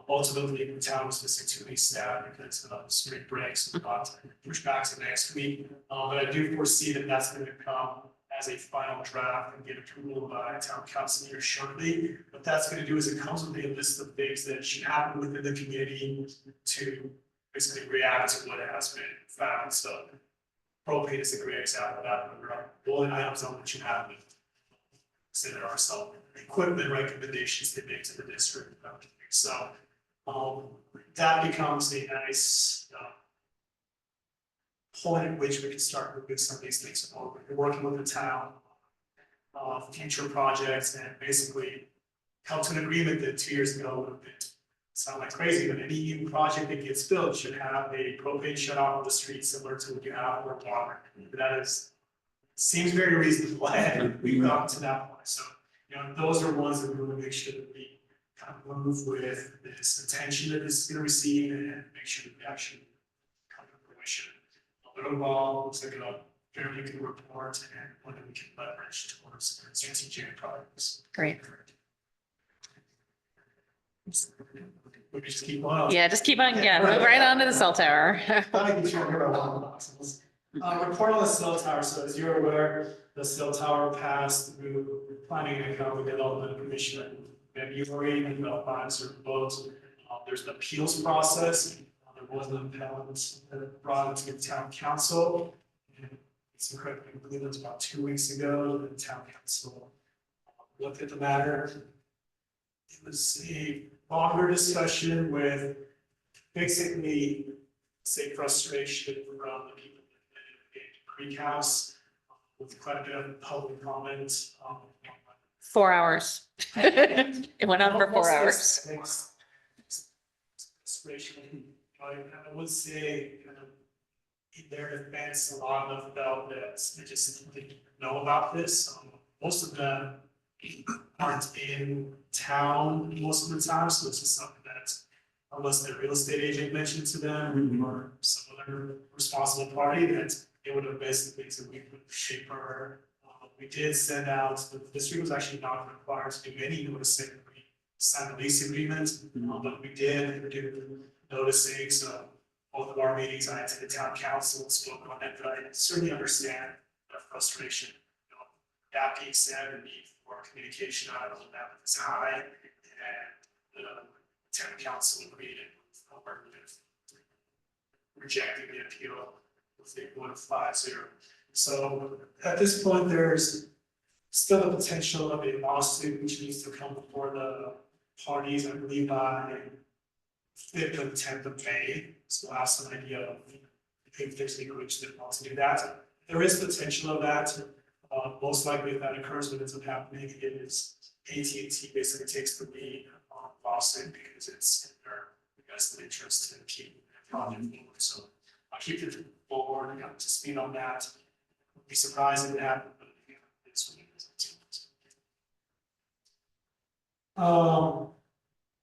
Ultimately, the town was missing 2 weeks staff because of spring breaks, and got pushed back to next week. But I do foresee that that's going to come as a final draft and get approval by town council here shortly. What that's going to do is it comes with a list of things that should happen within the community to basically react to what has been found. So propane is a great example of that. There are bullet items on which you have to say there are some equipment recommendations they make to the district. So that becomes a nice point at which we can start moving some of these things forward. We're working with the town, future projects, and basically come to an agreement that 2 years ago would have been sound like crazy, but any new project that gets built should have a propane shut off of the street similar to what you have for water. That seems very reasonable, and we've gotten to that point. So, those are ones that we want to make sure that we kind of move with this attention that this is going to receive and make sure that we actually come to fruition. But overall, looks like a fairly good report and one that we can leverage towards strategic projects. Great. We just keep on. Yeah, just keep on, move right on to the cell tower. Thought I'd be sure here about one boxes. Report on the cell tower. So as you're aware, the cell tower passed through planning and economic development commission in February, and the funds are voted. There's an appeals process. There was an appellant that brought it to the town council. And it's incredible. I believe it was about 2 weeks ago. The town council looked at the matter. It was a longer discussion with basically, say, frustration from the people in Creek House with quite a bit of public comment. 4 hours. It went on for 4 hours. Frustration. I would say, in their defense, a lot of them felt that they just didn't know about this. Most of them aren't in town most of the time, so it's just something that unless their real estate agent mentioned to them or some other responsible party, that it would have basically to we put the paper. We did send out, the district was actually not required to do any noticing. We signed a lease agreement, but we did do noticing. So both of our meetings, I attended town council and spoke on it, but I certainly understand the frustration. That being said, the need for communication out of that is high, and the town council agreed rejecting the appeal with a 1-5-0. So at this point, there's still the potential of a lawsuit which needs to come before the parties, I believe by 5th or 10th of May. So we'll have some idea of if there's legal reach that wants to do that. There is potential of that. Most likely if that occurs, what ends up happening is AT&T basically takes the lead on lawsuit because it's in their vested interest to keep the project moving. So I'll keep the board up to speed on that. I'd be surprised if it happened, but it's what it is.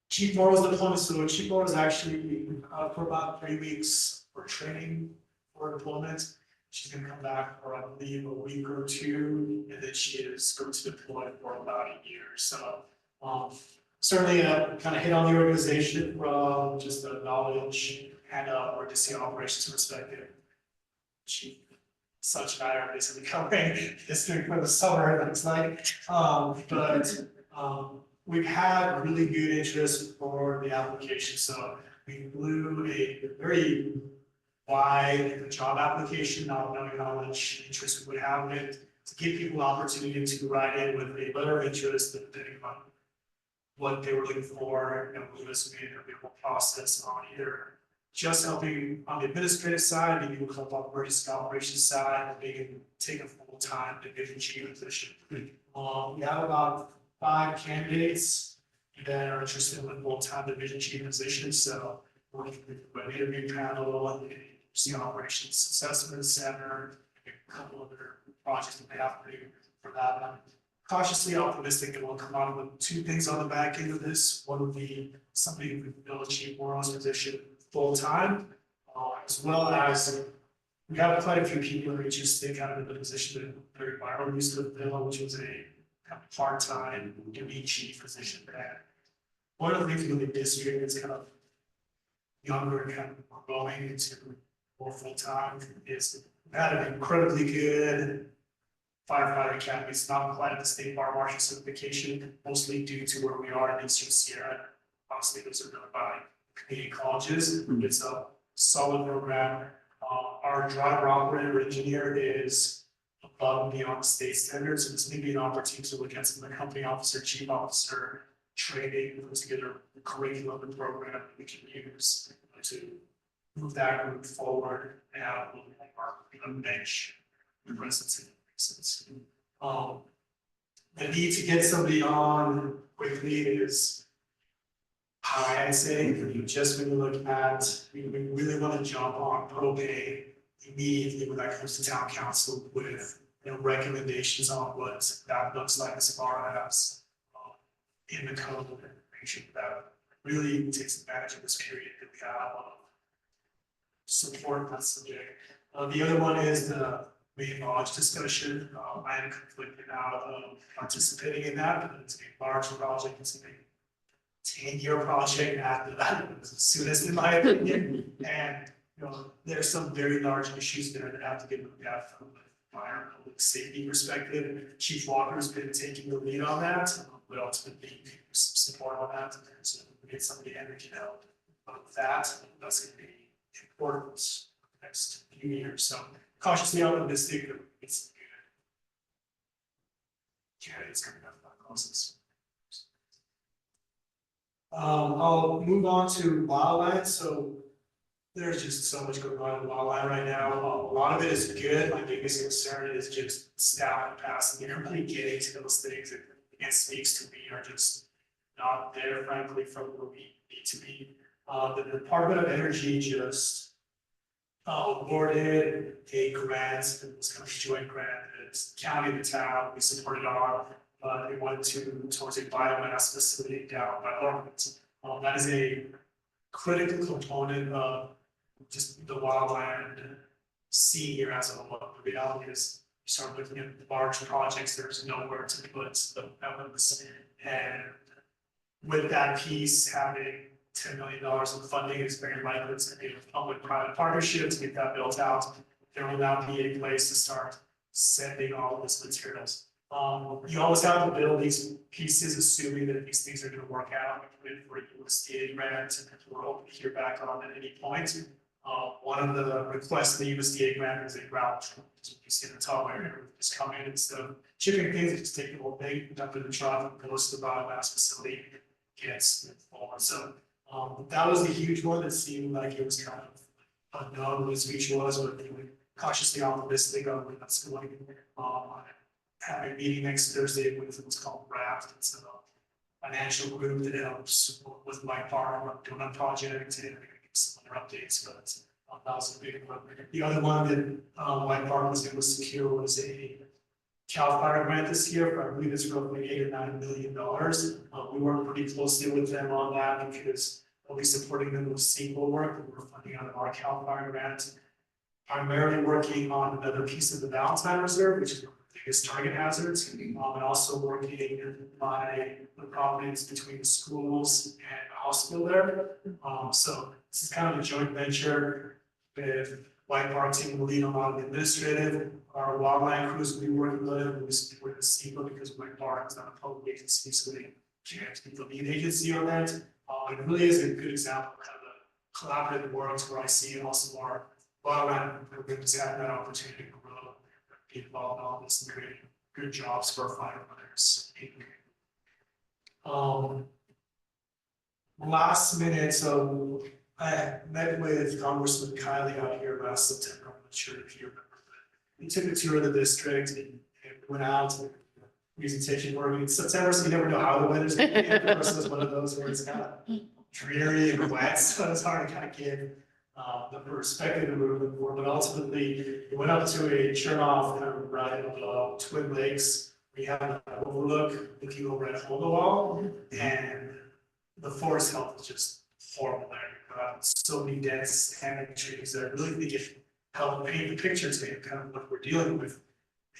Chief Morrow's deployment. So Chief Morrow is actually for about 3 weeks for training for deployment. She's gonna come back for, I believe, a week or two, and then she is going to deploy for about a year. So certainly kind of hit on the organization from just the knowledge and or just the operations perspective. She, such and I are basically covering this for the summer, it looks like. We've had really good interest for the application. So we blew a very wide job application, not knowing how much interest we would have in it, to give people opportunity to write in with a letter of interest depending on what they were looking for, this would be an interviewable process on either just helping on the administrative side, maybe we'll help on the emergency operations side, or they can take a full-time division chief position. We have about 5 candidates that are interested in full-time division chief positions, so we're looking for an interview panel, the operations assessment center, a couple other projects that they have to do for that. I'm cautiously optimistic that we'll come out with 2 things on the back end of this. One would be somebody who could fill a Chief Morrow's position full-time, as well as we have quite a few people who just think out of the position that their environment used to fill, which was a kind of part-time duty chief position. That one of the things with the district is kind of younger and kind of growing into more full-time is had an incredibly good firefighter academy. It's not quite at the state bar marshal certification, mostly due to where we are in Eastern Sierra. Obviously, those are done by community colleges. It's a solid program. Our driver operator engineer is above and beyond state standards. So this may be an opportunity to look at some of the company officer, chief officer training, put together a curriculum and program that we can use to move that group forward and have a little more bench presence in since. The need to get somebody on quickly is high, I'd say. Just when you look at, we really want to jump on propane immediately when that comes to town council with recommendations on what that looks like as far as in the code and make sure that really takes advantage of this period that we have support that subject. The other one is the main lodge discussion. I am conflicted out of participating in that, but it's a large project. It's a 10-year project after that, it was the soonest in my opinion. And there's some very large issues there that have to get looked at from a fire and public safety perspective. Chief Walker's been taking the lead on that, but ultimately some support on that. So we get somebody who can help with that. That's going to be important next few years. So cautiously optimistic that it's good. Yeah, it's coming up that process. I'll move on to wildland. So there's just so much going on in wildland right now. A lot of it is good. My biggest concern is just staff capacity and everybody getting to those things that it speaks to me are just not there, frankly, from where we need to be. The Department of Energy just awarded a grant, it was kind of a joint grant, it's county and the town, we supported on, but it went towards a biomass facility down by Ormond. That is a critical component of just the wildland scene here as a whole. The reality is, you start looking at large projects, there's nowhere to put the elements. And with that piece having $10 million in funding, is very likely it's going to be a public-private partnership to get that built out. There will now be a place to start sending all of this materials. You always have to build these pieces, assuming that these things are going to work out. We put in for a USDA grant, and we're hoping to hear back on at any point. One of the requests in the USDA grant is a route. You see the top area, just come in instead of shipping things, they just take the whole thing, dump it in the truck, goes to the biomass facility, gets forward. So, that was the huge one that seemed like it was kind of unknown what its future was, but they were cautiously optimistic on where that's going. Having a meeting next Thursday with what's called RAFT, it's a financial group that helps with my part on doing a project and some other updates, but that was a big one. The other one that White Park was able to secure was a CAL FIRE grant this year, I believe it's roughly $8 or $9 million. We worked pretty closely with them on that because we'll be supporting them with SQL work that we're funding out of our CAL FIRE grant. Primarily working on another piece of the Valentine Reserve, which is one of the biggest target hazards, and also working by the properties between the schools and the hospital there. So this is kind of a joint venture with White Park team will lead a lot of the administrative. Our wildland crews will be working with them. We support the SEPA because White Park is not a public agency, so they can't be the lead agency on that. It really is a good example of kind of the collaborative works where I see also our wildland programs have that opportunity to grow, be involved in all this and create good jobs for our firefighters. Last minute, so I met with Congressman Kiley out here last September. I'm not sure if you remember, but we took a tour of the district and went out and presentation where it's September, so you never know how the weather's going to be. Of course, it's one of those where it's kind of dreary and wet, so it's hard to kind of give the perspective that we're looking for. But ultimately, we went up to a turnoff kind of right of Twin Lakes. We have an overlook looking over at Hogawall, and the forest health is just horrible there. So many dense standing trees that really think it help paint the picture to kind of what we're dealing with.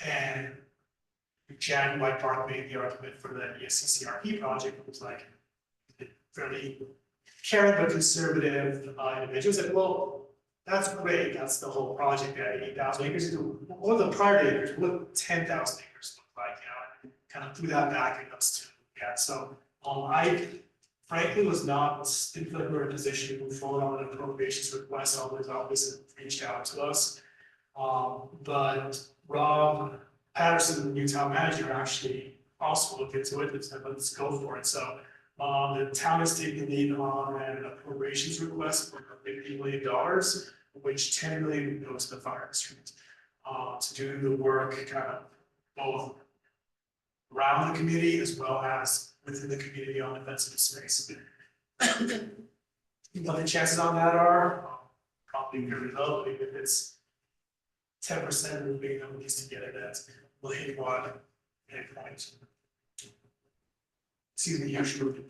And Jack and White Park made the argument for the ESCCRP project. It was like fairly caring but conservative individuals. Like, well, that's great. That's the whole project at 8,000 acres. What the prior acres? What 10,000 acres look like? You know, kind of threw that back at us too. Yeah. So I frankly didn't feel like we were in a position to move forward on an appropriations request. Always reached out to us. But Rob Patterson, the new town manager, actually also looked into it and said, let's go for it. So the town is taking the lead on an appropriations request for $50 million, of which $10 million goes to the fire district to do the work kind of both around the community as well as within the community on defensive space. What the chances on that are probably very low. If it's 10% of the big number needs to get it, that's will hit one point. Excuse me, actually.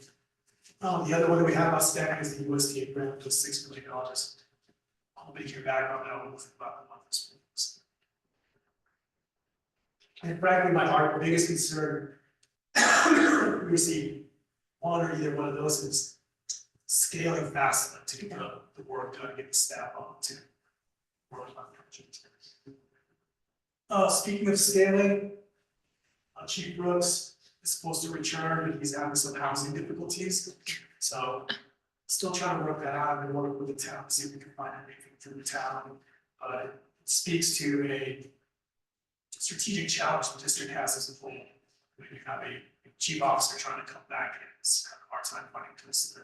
The other one that we have outstanding is the USDA grant of $6 million. I'll make your back on that one with about a month this week. And frankly, my biggest concern we receive one or either one of those is scaling fast enough to get the work done, get the staff on to work on projects. Speaking of scaling, Chief Brooks is supposed to return, but he's having some housing difficulties. So still trying to work that out and work with the town, see if we can find anything through the town. It speaks to a strategic challenge the district has as a whole. When you have a chief officer trying to come back and it's kind of hard time finding this.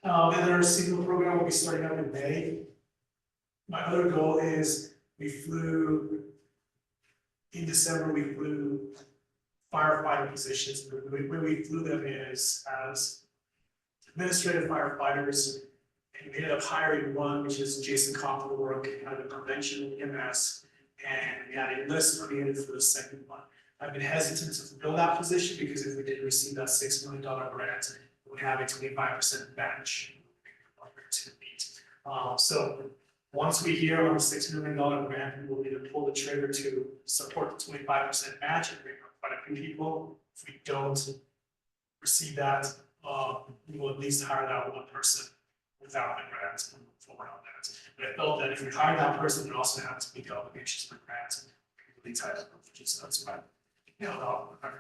And our seasonal program will be starting up in May. My other goal is in December, we flew firefighter positions. The way we flew them is as administrative firefighters, and we ended up hiring one, which is Jason Coffin to work kind of prevention EMS, and we had a list created for the second one. I've been hesitant to fulfill that position because if we did receive that $6 million grant, we would have a 25% match to meet. So once we hear on the $6 million grant, we will either pull the trigger to support the 25% match and bring quite a few people. If we don't receive that, we will at least hire that one person without the grant and move forward on that. But I felt that if we hire that person, we also have to meet the obligations for grants and really tight privileges. So that's why I held off on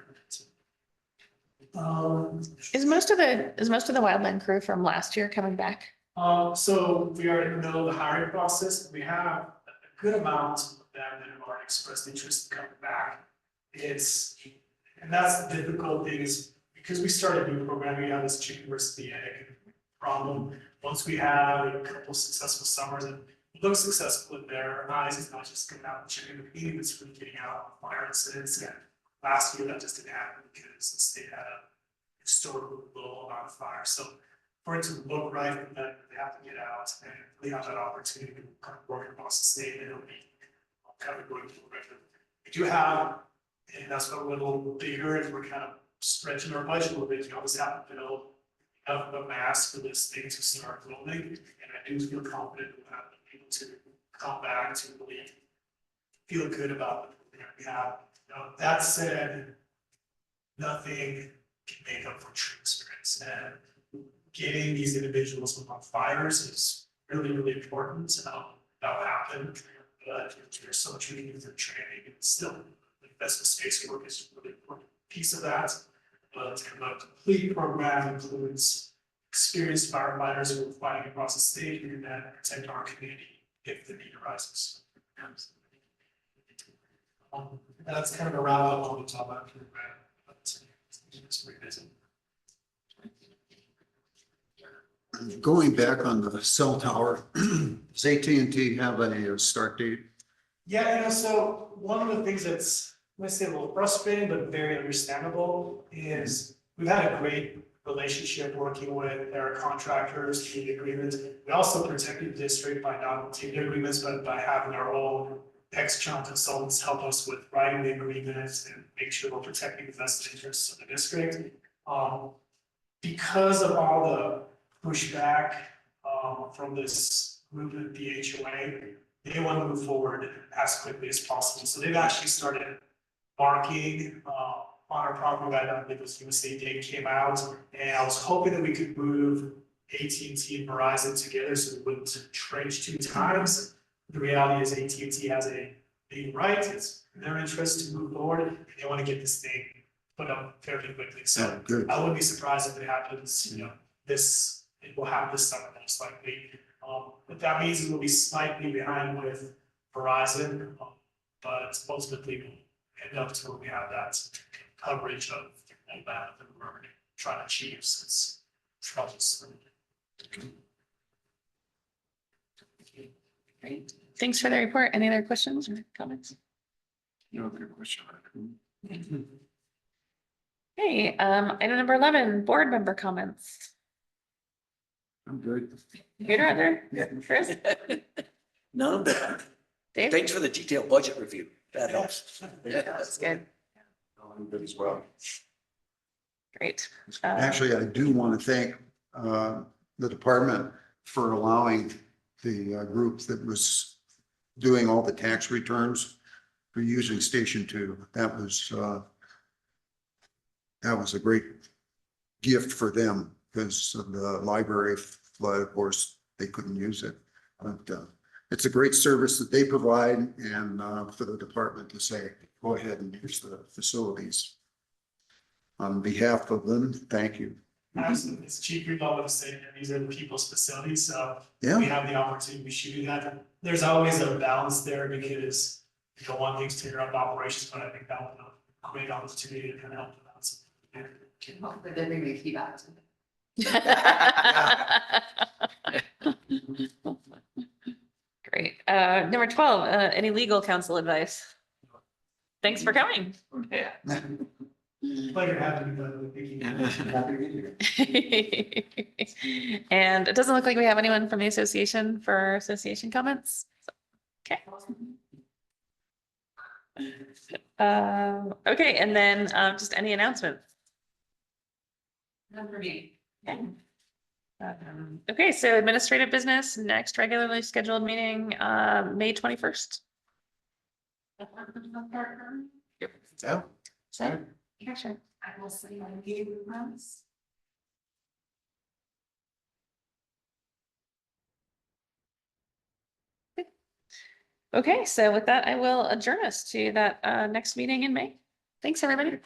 Is most of the wildland crew from last year coming back? So we are in the middle of the hiring process. We have a good amount of them that have already expressed interest in coming back. And that's the difficult thing is because we started new programming, we have this chicken versus the egg problem. Once we have a couple successful summers and look successful in their eyes, it's not just getting out and checking the community, it's really getting out fire incidents. And last year that just didn't happen because the state had a historical low amount of fire. So for it to look right, that they have to get out and really have that opportunity to kind of work across the state and it'll be kind of going forward. We do have, and that's why we're a little bigger and we're kind of stretching our budget a little bit. You always have to build up a mass for this thing to start building. And I do feel confident we'll have people to come back to really feel good about the program we have. That said, nothing can make up for tree experience. And getting these individuals on fires is really, really important. That'll happen. But there's so much we can do through training. And still, the best space work is a really important piece of that. But a complete program includes experienced firefighters who are fighting across the state and then protect our community if the need arises. That's kind of a wrap up on the top of the program. But it's revisit. Going back on the cell tower, does AT&T have a start date? Yeah, so one of the things that's, let's say a little frustrating, but very understandable is we've had a great relationship working with their contractors, the agreements. We also protected the district by not taking agreements, but by having our own external consultants help us with writing the agreements and make sure we're protecting the vested interests of the district. Because of all the pushback from this movement, the HOA, they want to move forward as quickly as possible. So they've actually started marking on our property right now. I think it was USA Day came out, and I was hoping that we could move AT&T and Verizon together so we wouldn't trench 2 times. The reality is AT&T has a big right. It's in their interest to move forward, and they want to get this thing put up fairly quickly. So Good. I wouldn't be surprised if it happens, it will happen this summer most likely. But that means it will be slightly behind with Verizon, but ultimately we'll end up to where we have that coverage of all that we're trying to achieve since troubles. Great. Thanks for the report. Any other questions or comments? No other question. Okay, item number 11, board member comments. I'm good. Peter, Roger, Yeah. Chris, None of that. Dave? Thanks for the detailed budget review. That helps. Yeah. That's good. I'm good as well. Great. Actually, I do want to thank the department for allowing the group that was doing all the tax returns for using Station 2. That was a great gift for them because of the library flood. Of course, they couldn't use it. But it's a great service that they provide, and for the department to say, go ahead and use the facilities. On behalf of them, thank you. Absolutely, it's cheap, we love to say, these are the people's facilities, so Yeah. we have the opportunity, we should do that. There's always a balance there because you don't want things to interrupt operations, but I think that would be a great opportunity to kind of help them out. So, yeah. Hopefully they bring me feedback. Great. Number 12, any legal counsel advice? Thanks for coming. Pleasure having you, thank you. And it doesn't look like we have anyone from the association for association comments. Okay. Okay, and then just any announcements? None for me. Okay. Okay, so administrative business, next regularly scheduled meeting, May 21st. Yeah. So, yeah, sure. I will see my meeting rounds. Okay, so with that, I will adjourn us to that next meeting in May. Thanks, everybody.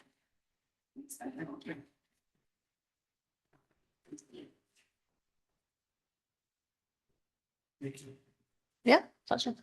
Thank you. Yeah, pleasure.